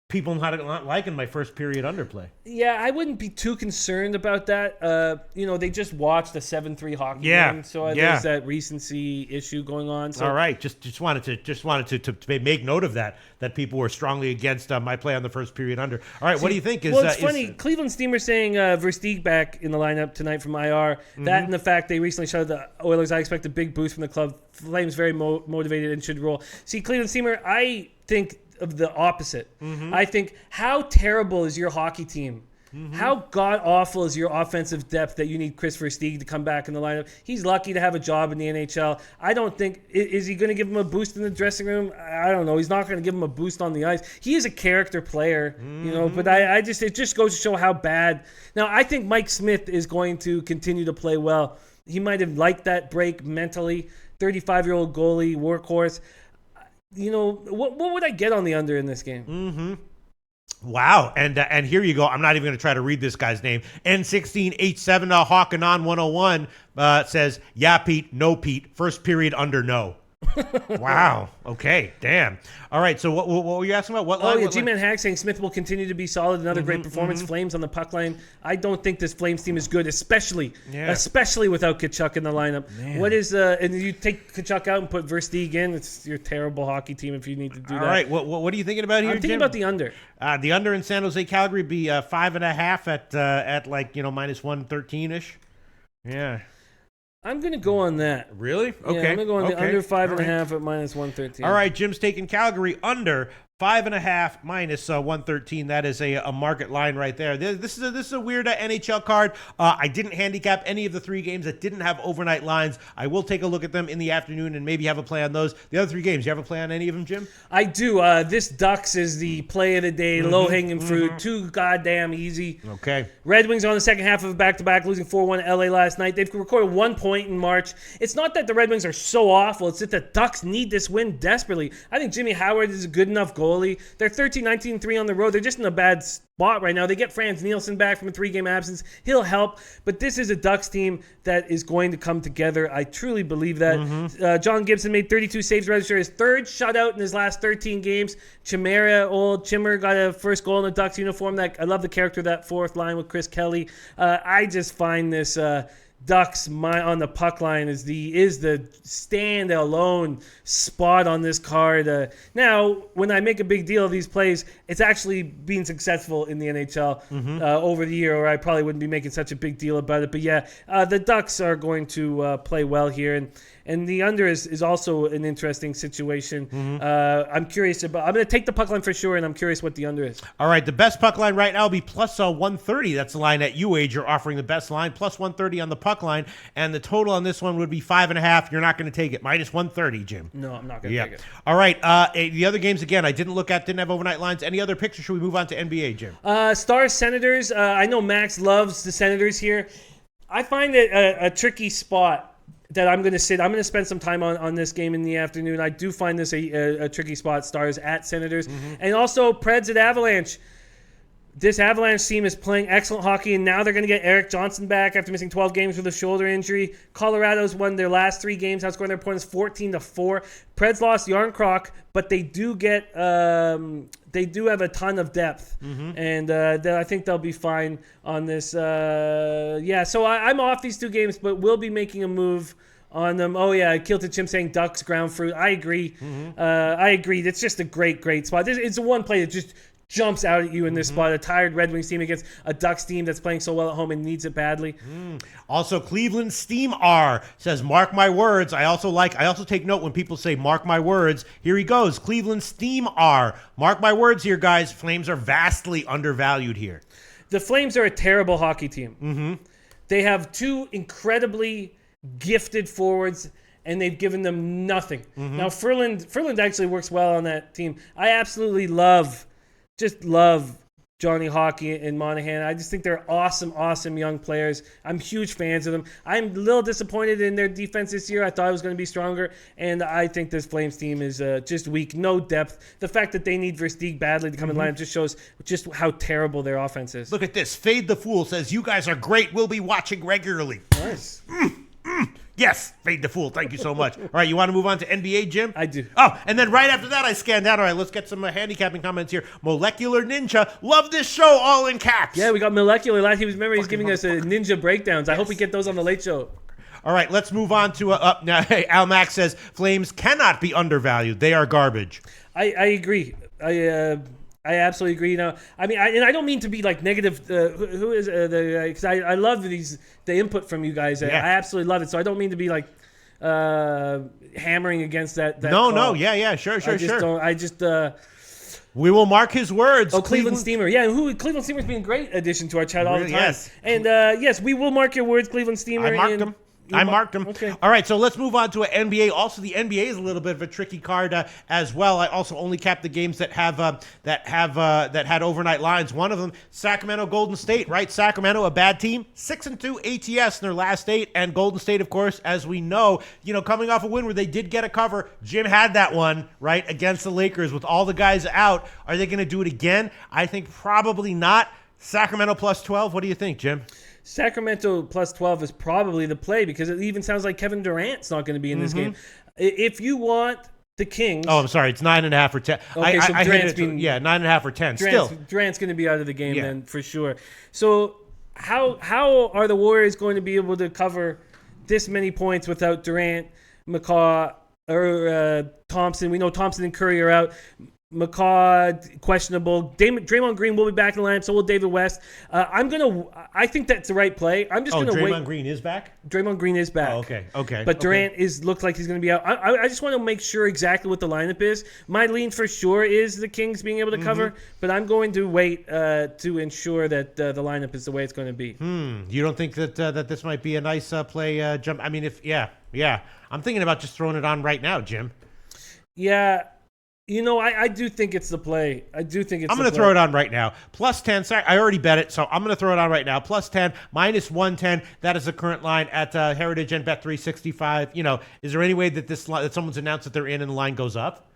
People not liking my first period underplay. Yeah, I wouldn't be too concerned about that. They just watched a 7-3 hockey game, so there's that recency issue going on. So. All right, just wanted to make note of that people were strongly against my play on the first period under. All right, what do you think? It's funny. Cleveland Steamer saying Versteeg back in the lineup tonight from IR. That and the fact they recently showed the Oilers. I expect a big boost from the club. Flames very motivated and should roll. See, Cleveland Steamer, I think of the opposite. I think, how terrible is your hockey team? How god-awful is your offensive depth that you need Chris Versteeg to come back in the lineup? He's lucky to have a job in the NHL. I don't think... Is he going to give him a boost in the dressing room? I don't know. He's not going to give him a boost on the ice. He is a character player, but it just goes to show how bad... Now, I think Mike Smith is going to continue to play well. He might have liked that break mentally. 35-year-old goalie, workhorse. What would I get on the under in this game? Wow. And here you go. I'm not even going to try to read this guy's name. N16H7 Hawkanon 101 says, yeah, Pete, no, Pete. First period under no. Wow. Okay. Damn. All right. So what were you asking about? What line? G-Man Hag saying Smith will continue to be solid. Another great performance. Flames on the puck line. I don't think this Flames team is good, especially without Tkachuk in the lineup. Man. What is and you take Tkachuk out and put Versteeg in? It's your terrible hockey team if you need to do that. All right. What are you thinking about here, I'm thinking about the under. The under in San Jose Calgary be 5.5 at minus 113-ish. Yeah. I'm going to go on that. Really? Okay. Yeah, I'm going to go on the under 5.5 at minus 113. All right, Jim's taking Calgary under 5.5 minus 113. That is a market line right there. This is a weird NHL card. I didn't handicap any of the 3 games that didn't have overnight lines. I will take a look at them in the afternoon and maybe have a play on those. The other 3 games, you have a play on any of them, Jim? I do. This Ducks is the play of the day, low-hanging fruit, too goddamn easy. Okay. Red Wings are on the second half of a back-to-back, losing 4-1 to LA last night. They've recorded 1 point in March. It's not that the Red Wings are so awful. It's that the Ducks need this win desperately. I think Jimmy Howard is a good enough goalie goalie. They're 13-19-3 on the road. They're just in a bad spot right now. They get Franz Nielsen back from a 3-game absence. He'll help, but this is a Ducks team that is going to come together. I truly believe that. John Gibson made 32 saves, registered his 3rd shutout in his last 13 games. Chimmer got a first goal in the Ducks uniform. I love the character of that 4th line with Chris Kelly. I just find this Ducks on the puck line is the stand alone spot on this card. Now, when I make a big deal of these plays, it's actually being successful in the NHL over the year, or I probably wouldn't be making such a big deal about it. But yeah, the Ducks are going to play well here, and the under is also an interesting situation. I'm curious I'm going to take the puck line for sure, and I'm curious what the under is. All right, the best puck line right now will be plus 130. That's the line at UAge. You're offering the best line, plus 130 on the puck line, and the total on this one would be 5.5. You're not going to take it. Minus 130, Jim. No, I'm not going to take it. All right, the other games, again, I didn't have overnight lines. Any other picks, or should we move on to NBA, Jim? Stars, Senators. I know Max loves the Senators here. I find it a tricky spot that I'm going to sit. I'm going to spend some time on this game in the afternoon. I do find this a tricky spot, Stars at Senators. And also Preds at Avalanche. This Avalanche team is playing excellent hockey, and now they're going to get Eric Johnson back after missing 12 games with a shoulder injury. Colorado's won their last 3 games, outscoring their opponents 14-4. Preds lost Yarncroc, but they do get they do have a ton of depth, and I think they'll be fine on this. So I'm off these 2 games, but we'll be making a move on them. Oh yeah, Kilted Chim saying Ducks ground fruit. I agree. I agree. It's just a great spot. It's the one play that just jumps out at you in this spot. A tired Red Wings team against a Ducks team that's playing so well at home and needs it badly. Also, Cleveland Steam R says, mark my words. I also take note when people say, mark my words. Here he goes. Cleveland Steam R. Mark my words here, guys. Flames are vastly undervalued here. The Flames are a terrible hockey team. They have 2 incredibly gifted forwards, and they've given them nothing. Now, Furland actually works well on that team. I absolutely love Johnny Hockey and Monahan. I just think they're awesome young players. I'm huge fans of them. I'm a little disappointed in their defense this year. I thought it was going to be stronger, and I think this Flames team is just weak, no depth. The fact that they need Versteeg badly to come in line just shows just how terrible their offense is. Look at this. Fade the Fool says, you guys are great. We'll be watching regularly. Nice. Yes, Fade the Fool. Thank you so much. All right, you want to move on to NBA, Jim? I do. Oh, and then right after that, I scanned down. All right, let's get some handicapping comments here. Molecular Ninja, love this show, all in caps. Yeah, we got Molecular. He's giving us ninja breakdowns. I hope we get those on the Late Show. All right, let's move on to now. Hey, Al Max says Flames cannot be undervalued. They are garbage. I agree. I absolutely agree. Now, I mean, I don't mean to be like negative. Who is because I love the input from you guys. Yeah. I absolutely love it. So I don't mean to be like hammering against that. No, yeah, sure. We will mark his words. Oh, Cleveland Steamer. Yeah, Cleveland Steamer's been a great addition to our chat all the time. Yes. And yes, we will mark your words, Cleveland Steamer. I marked them. Okay. All right, so let's move on to an NBA. Also, the NBA is a little bit of a tricky card as well. I also only capped the games that had overnight lines. One of them, Sacramento Golden State. Right, Sacramento, a bad team, 6-2 ATS in their last 8, and Golden State, of course, as we know, coming off a win where they did get a cover. Jim had that one right against the Lakers with all the guys out. Are they going to do it again? I think probably not. Sacramento plus 12. What do you think, Jim? Sacramento plus 12 is probably the play because it even sounds like Kevin Durant's not going to be in this game. If you want the Kings... Oh, I'm sorry. It's 9.5 or 10. Okay, so Durant's 9.5 or 10. Durant's going to be out of the game then for sure. So how are the Warriors going to be able to cover this many points without Durant, McCaw, or Thompson? We know Thompson and Curry are out. McCaw questionable. Draymond Green will be back in the lineup. So will David West. I think that's the right play. I'm just gonna wait. Draymond Green is back. Draymond Green is back. Oh, okay. But Durant looks like he's going to be out. I just want to make sure exactly what the lineup is. My lean for sure is the Kings being able to cover, but I'm going to wait to ensure that the lineup is the way it's going to be. You don't think that this might be a nice play jump? I mean, I'm thinking about just throwing it on right now, Jim. Yeah. I do think it's the play. I'm going to throw it on right now. Plus 10. Sorry, I already bet it, so I'm going to throw it on right now. Plus 10, minus 110. That is the current line at Heritage and Bet365. Is there any way that that someone's announced that they're in and the line goes up?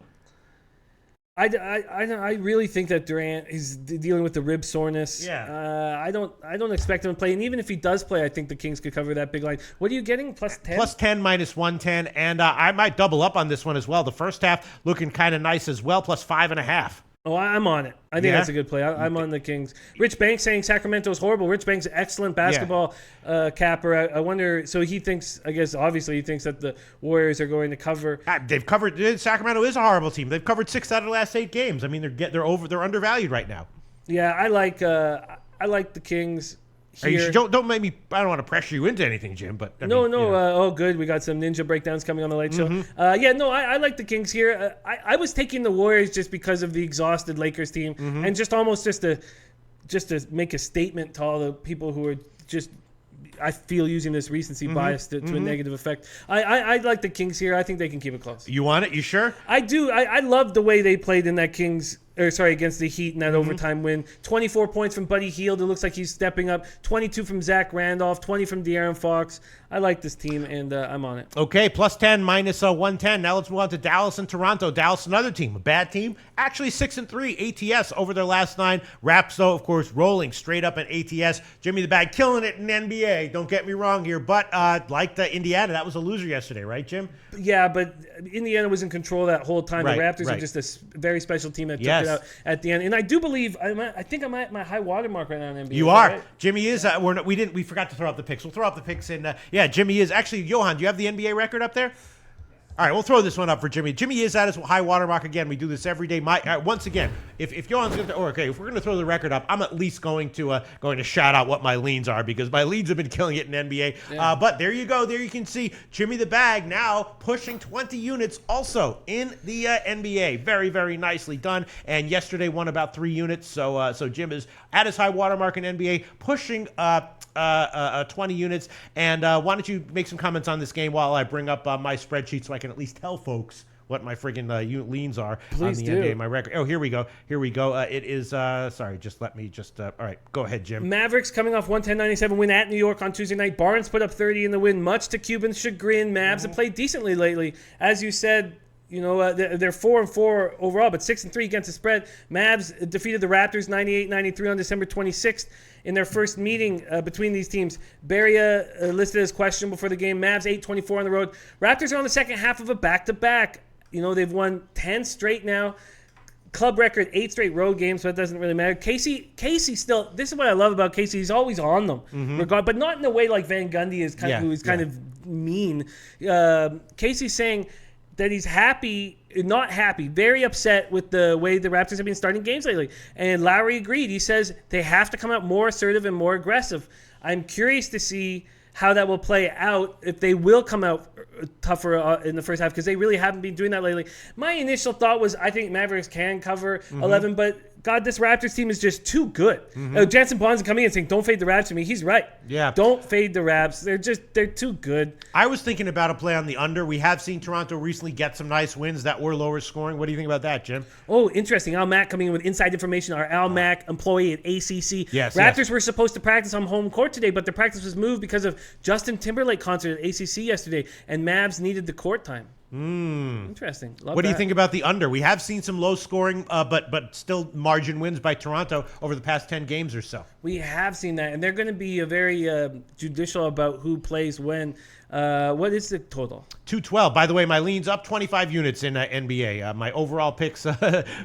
I really think that Durant is dealing with the rib soreness. Yeah. I don't expect him to play, and even if he does play, I think the Kings could cover that big line. What are you getting? Plus 10? Plus 10, minus 110, and I might double up on this one as well. The first half looking kind of nice as well, plus 5.5. Oh, I'm on it. I think that's a good play. I'm on the Kings. Rich Banks saying Sacramento's horrible. Rich Banks, excellent basketball capper. I wonder. So he thinks. I guess obviously he thinks that the Warriors are going to cover. They've covered. Sacramento is a horrible team. They've covered 6 out of the last 8 games. I mean, they're undervalued right now. Yeah, I like the Kings. Here. Don't make me. I don't want to pressure you into anything, Jim. But oh, good. We got some ninja breakdowns coming on the late show. I like the Kings here. I was taking the Warriors just because of the exhausted Lakers team, and just to make a statement to all the people who are just. I feel using this recency bias to a negative effect. I like the Kings here. I think they can keep it close. You want it? You sure? I do. I love the way they played in that against the Heat in that overtime win. 24 points from Buddy Hield. It looks like he's stepping up. 22 from Zach Randolph. 20 from De'Aaron Fox. I like this team, and I'm on it. Okay, plus 10, minus 110. Now let's move on to Dallas and Toronto. Dallas, another team, a bad team. Actually 6-3 ATS over their last 9. Raps, though, of course, rolling straight up at ATS. Jimmy the Bag killing it in NBA. Don't get me wrong here, but like the Indiana, that was a loser yesterday, right, Jim? Yeah, but Indiana was in control that whole time. Right, the Raptors are just a very special team that took it out at the end. And I do believe I think I'm at my high water mark right now in NBA. You are. Right? Jimmy is. We forgot to throw up the picks. We'll throw up the picks in. Jimmy is. Actually, Johan, do you have the NBA record up there? All right, we'll throw this one up for Jimmy. Jimmy is at his high water mark again. We do this every day. Once again, if Johan's going to, if we're going to throw the record up, I'm at least going to shout out what my leans are because my leans have been killing it in NBA. Yeah. But there you go. There you can see Jimmy the Bag now pushing 20 units also in the NBA. Very, very nicely done. And yesterday won about 3 units. So Jim is at his high water mark in NBA, pushing 20 units. And why don't you make some comments on this game while I bring up my spreadsheet so I can at least tell folks what my friggin' leans are on the NBA, my record. Oh, here we go. It is, sorry, just let me all right, go ahead, Jim. Mavericks coming off 110-97 win at New York on Tuesday night. Barnes put up 30 in the win, much to Cuban's chagrin. Mavs have played decently lately. As you said, they're 4-4 overall, but 6-3 against the spread. Mavs defeated the Raptors 98-93 on December 26th in their first meeting between these teams. Beria listed as questionable for the game. Mavs 8-24 on the road. Raptors are on the second half of a back-to-back. They've won 10 straight now. Club record, 8 straight road games, so it doesn't really matter. Casey still, this is what I love about Casey. He's always on them, but not in a way like Van Gundy is kind of mean. Casey's saying that he's not happy, very upset with the way the Raptors have been starting games lately. And Lowry agreed. He says they have to come out more assertive and more aggressive. I'm curious to see how that will play out, if they will come out tougher in the first half, because they really haven't been doing that lately. My initial thought was I think Mavericks can cover 11, but God, this Raptors team is just too good. Jansen Bonds coming in and saying, don't fade the Raps to me. He's right. Yeah. Don't fade the Raps. They're too good. I was thinking about a play on the under. We have seen Toronto recently get some nice wins that were lower scoring. What do you think about that, Jim? Oh, interesting. Al Mack coming in with inside information. Our Al Mack employee at ACC. Yes, Raptors were supposed to practice on home court today, but the practice was moved because of Justin Timberlake concert at ACC yesterday, and Mavs needed the court time. Interesting. What do you think about the under? We have seen some low scoring, but still margin wins by Toronto over the past 10 games or so. We have seen that, and they're going to be very judicial about who plays when. What is the total? 212. By the way, my lean's up 25 units in NBA. My overall picks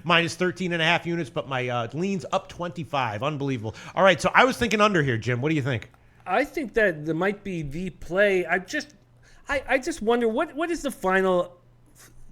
minus 13.5 units, but my lean's up 25. Unbelievable. All right, so I was thinking under here, Jim. What do you think? I think that there might be the play. I just wonder what is the final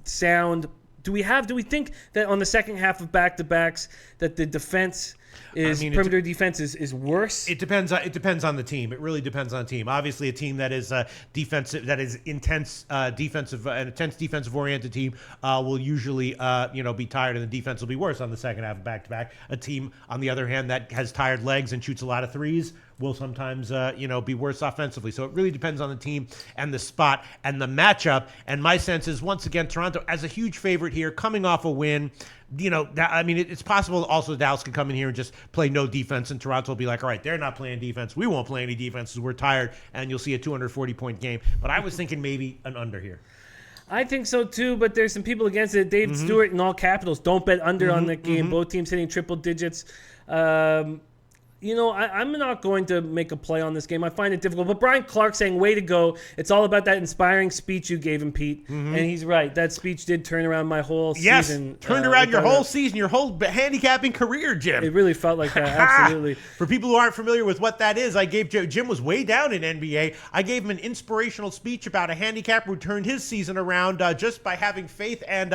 sound? Do we think that on the second half of back-to-backs that the defense perimeter defense is worse? It depends on the team. It really depends on the team. Obviously, a team that is defensive, that is intense defensive, an intense defensive oriented team will usually be tired, and the defense will be worse on the second half of back-to-back. A team, on the other hand, that has tired legs and shoots a lot of threes will sometimes be worse offensively. So it really depends on the team and the spot and the matchup. And my sense is, once again, Toronto as a huge favorite here, coming off a win. It's possible also Dallas could come in here and just play no defense, and Toronto will be like, all right, they're not playing defense. We won't play any defense because we're tired, and you'll see a 240-point game. But I was thinking maybe an under here. I think so too, but there's some people against it. David Stewart in all capitals. Don't bet under on that game. Both teams hitting triple digits. I'm not going to make a play on this game. I find it difficult. But Brian Clark saying, way to go. It's all about that inspiring speech you gave him, Pete. And he's right. That speech did turn around my whole season. Yes, turned around your whole season, your whole handicapping career, Jim. It really felt like that, absolutely. For people who aren't familiar with what that is, I gave Jim was way down in NBA. I gave him an inspirational speech about a handicapper who turned his season around just by having faith and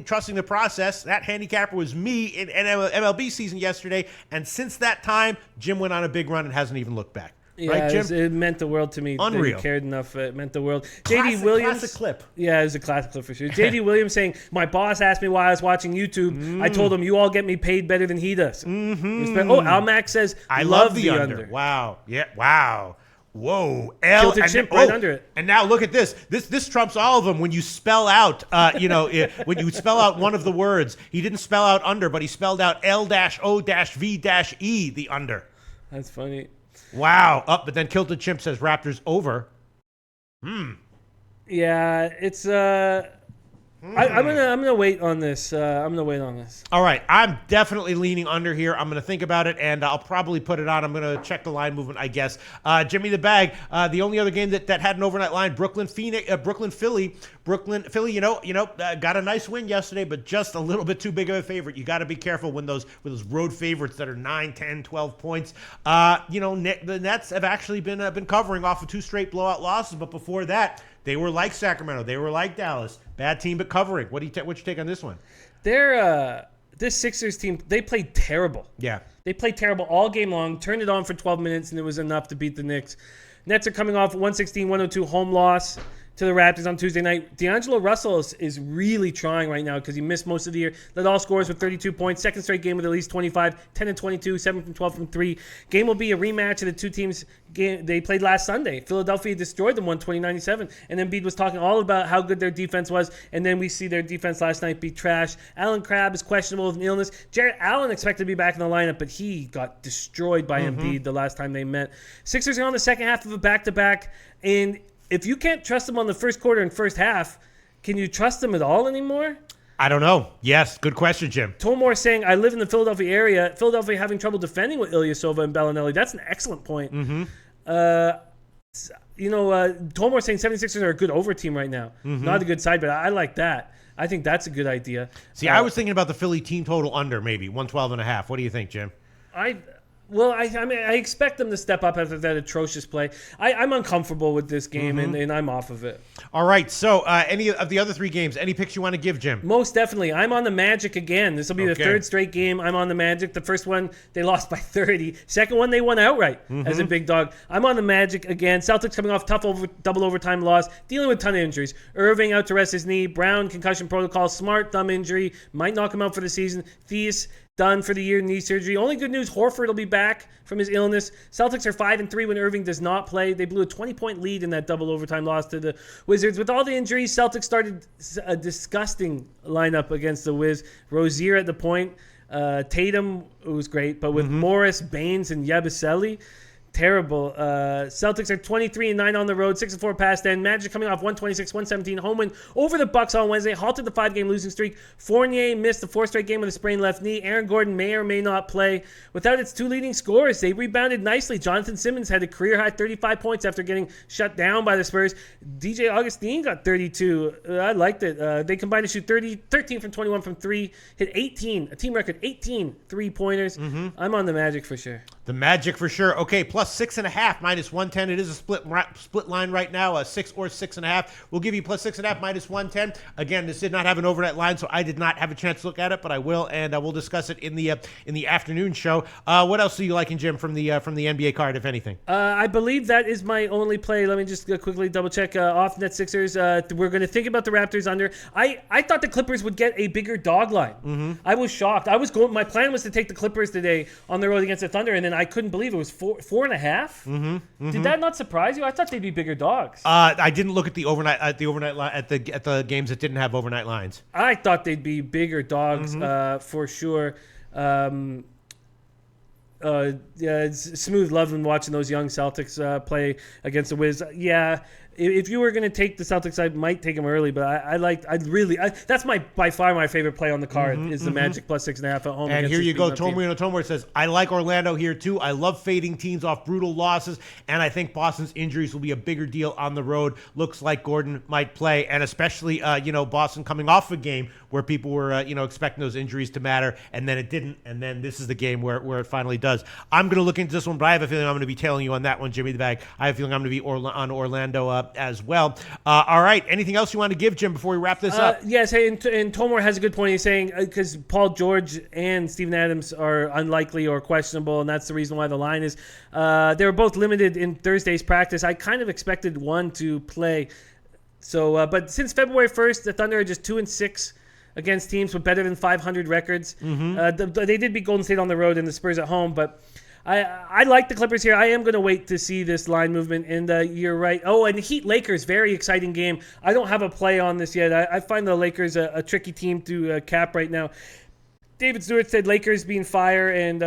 trusting the process. That handicapper was me in MLB season yesterday. And since that time, Jim went on a big run and hasn't even looked back. Yeah, right, Jim? It meant the world to me. Unreal. He cared enough. It meant the world. Classic, JD Williams. classic clip. Yeah, it was a classic clip for sure. JD Williams saying, my boss asked me why I was watching YouTube. I told him, you all get me paid better than he does. Oh, Almac says, I love the under. Wow. Yeah. Wow. Whoa, Tilted chimp right under it. And now look at this. This trumps all of them. When you spell out, when you spell out one of the words, he didn't spell out under, but he spelled out L-O-V-E, the under. That's funny. Wow. But then Kilted Chimp says Raptors over. Yeah, it's I'm gonna wait on this. All right, I'm definitely leaning under here. I'm gonna think about it, and I'll probably put it on. I'm gonna check the line movement, I guess. Jimmy the Bag. The only other game that had an overnight line, Brooklyn Philly. Got a nice win yesterday, but just a little bit too big of a favorite. You got to be careful when those road favorites that are 9, 10, 12 points. The Nets have actually been covering off of 2 straight blowout losses, but before that, they were like Sacramento. They were like Dallas. Bad team, but covering. What's your take on this one? This Sixers team, they played terrible. Yeah. They played terrible all game long, turned it on for 12 minutes, and it was enough to beat the Knicks. Nets are coming off 116-102 home loss to the Raptors on Tuesday night. D'Angelo Russell is really trying right now because he missed most of the year. Led all scorers with 32 points. Second straight game with at least 25, 10 and 22, 7 from 12 from 3. Game will be a rematch of the two teams game they played last Sunday. Philadelphia destroyed them 120-97. And Embiid was talking all about how good their defense was. And then we see their defense last night be trash. Alan Crabb is questionable with an illness. Jarrett Allen expected to be back in the lineup, but he got destroyed by Embiid the last time they met. Sixers are on the second half of a back-to-back. And if you can't trust them on the first quarter and first half, can you trust them at all anymore? I don't know. Yes, good question, Jim. Tomor saying, I live in the Philadelphia area. Philadelphia having trouble defending with Ilyasova and Bellinelli. That's an excellent point. Tomor saying 76ers are a good over team right now. Not a good side, but I like that. I think that's a good idea. See, I was thinking about the Philly team total under maybe 112.5. What do you think, Jim? I expect them to step up after that atrocious play. I'm uncomfortable with this game, and I'm off of it. All right. So, any of the other 3 games, any picks you want to give, Jim? Most definitely. I'm on the Magic again. This will be the third straight game. I'm on the Magic. The first one, they lost by 30. Second one, they won outright as a big dog. I'm on the Magic again. Celtics coming off tough double overtime loss, dealing with a ton of injuries. Irving out to rest his knee. Brown, concussion protocol. Smart, thumb injury. Might knock him out for the season. Theus, done for the year, knee surgery. Only good news, Horford will be back from his illness. Celtics are 5-3 when Irving does not play. They blew a 20-point lead in that double overtime loss to the Wizards. With all the injuries, Celtics started a disgusting lineup against the Wiz. Rozier at the point. Tatum was great, but with Morris, Baines, and Yabusele, terrible. Celtics are 23-9 on the road, 6-4 past end. Magic coming off 126-117 home win over the Bucks on Wednesday, halted the 5-game losing streak. Fournier missed the 4th straight game with a sprained left knee. Aaron Gordon may or may not play. Without its 2 leading scorers, they rebounded nicely. Jonathan Simmons had a career-high 35 points after getting shut down by the Spurs. DJ Augustine got 32. I liked it. They combined to shoot 13 from 21 from 3, hit 18, a team record 18 3-pointers. I'm on the Magic for sure. The Magic for sure. Okay, plus 6.5 minus 110. It is a split line right now, 6 or 6.5. We'll give you plus 6.5 minus 110. Again, this did not have an overnight line, so I did not have a chance to look at it, but I will, and we'll discuss it in the afternoon show. What else are you liking, Jim, from the NBA card, if anything? I believe that is my only play. Let me just quickly double check. Off net Sixers. We're going to think about the Raptors under. I thought the Clippers would get a bigger dog line. I was shocked. My plan was to take the Clippers today on the road against the Thunder, and then I couldn't believe it was 4.5. Did that not surprise you? I thought they'd be bigger dogs. I didn't look at the overnight line at the games that didn't have overnight lines. I thought they'd be bigger dogs for sure. It's smooth loving watching those young Celtics play against the Wiz. Yeah, if you were going to take the Celtics, I might take them early, but that's by far my favorite play on the card is the Magic plus 6.5 at home. And here you go, Tomori says, I like Orlando here too. I love fading teams off brutal losses, and I think Boston's injuries will be a bigger deal on the road. Looks like Gordon might play, and especially Boston coming off a game where people were expecting those injuries to matter, and then it didn't, and then this is the game where it finally does. I'm going to look into this one, but I have a feeling I'm going to be tailing you on that one, Jimmy the Bag. I have a feeling I'm going to be on Orlando as well. All right, anything else you want to give, Jim, before we wrap this up? Yes, hey, and Tomor has a good point. He's saying because Paul George and Steven Adams are unlikely or questionable, and that's the reason why the line is. They were both limited in Thursday's practice. I kind of expected one to play. So, but since February 1st, the Thunder are just 2-6 against teams with better than 500 records. They did beat Golden State on the road and the Spurs at home, but I like the Clippers here. I am going to wait to see this line movement, and you're right. Oh, and the Heat-Lakers, very exciting game. I don't have a play on this yet. I find the Lakers a tricky team to cap right now. David Stewart said Lakers being fire, and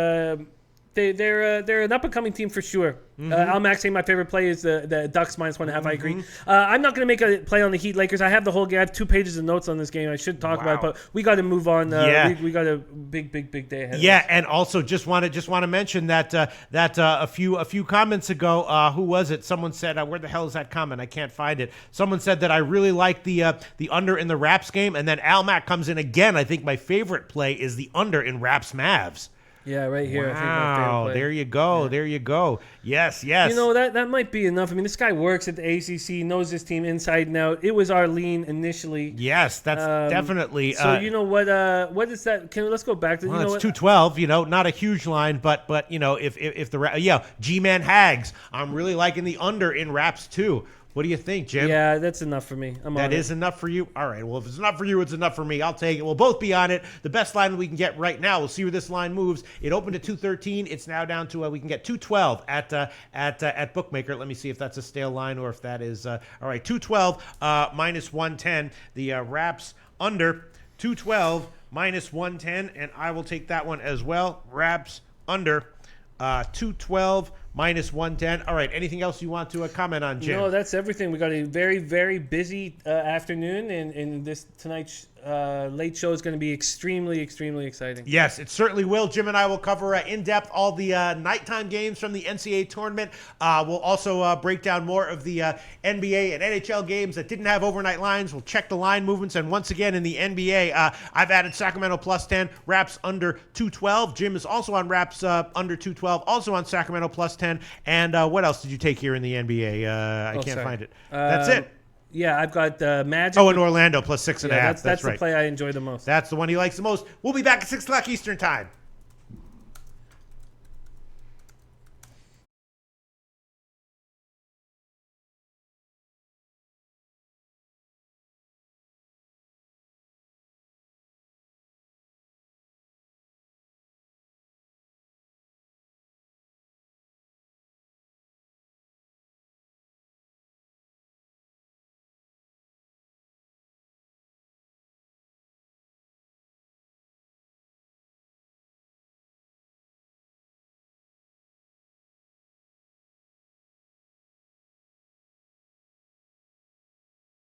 they're an up-and-coming team for sure. Al Max saying my favorite play is the Ducks -1.5. I agree. I'm not going to make a play on the Heat Lakers. I have the whole game. I have 2 pages of notes on this game. I should talk about it, but we got to move on. We got a big day ahead. Yeah, and also just want to mention that a few comments ago, who was it? Someone said, where the hell is that comment? I can't find it. Someone said that I really like the under in the Raps game, and then Al Mac comes in again. I think my favorite play is the under in Raps Mavs. Yeah, right here. Wow, I think my favorite play. there you go. Yeah. There you go. Yes. That might be enough. I mean, this guy works at the ACC, knows this team inside and out. It was our lean initially. Yes, that's definitely. So you know what? What is that? Let's go back to. Well, it's 212. Not a huge line, but if the G-Man Hags, I'm really liking the under in Raps too. What do you think, Jim? Yeah, that's enough for me. That is enough for you? All right. Well, if it's enough for you, it's enough for me. I'll take it. We'll both be on it. The best line we can get right now. We'll see where this line moves. It opened at 213. It's now down to we can get 212 at Bookmaker. Let me see if that's a stale line or if that is all right. 212 -110. The Raps under 212 -110, and I will take that one as well. Raps under 212 -110. All right. Anything else you want to comment on, Jim? No, that's everything. We got a very, very busy afternoon, and this tonight's late show is going to be extremely, extremely exciting. Yes, it certainly will. Jim and I will cover in depth all the nighttime games from the NCAA tournament. We'll also break down more of the NBA and NHL games that didn't have overnight lines. We'll check the line movements, and once again in the NBA, I've added Sacramento +10, Raps under 212. Jim is also on Raps under 212, also on Sacramento +10. And what else did you take here in the NBA? I can't find it. That's it. Yeah, I've got Magic. Oh, and Orlando +6.5. That's right. the play I enjoy the most. That's the one he likes the most. We'll be back at 6 o'clock Eastern Time.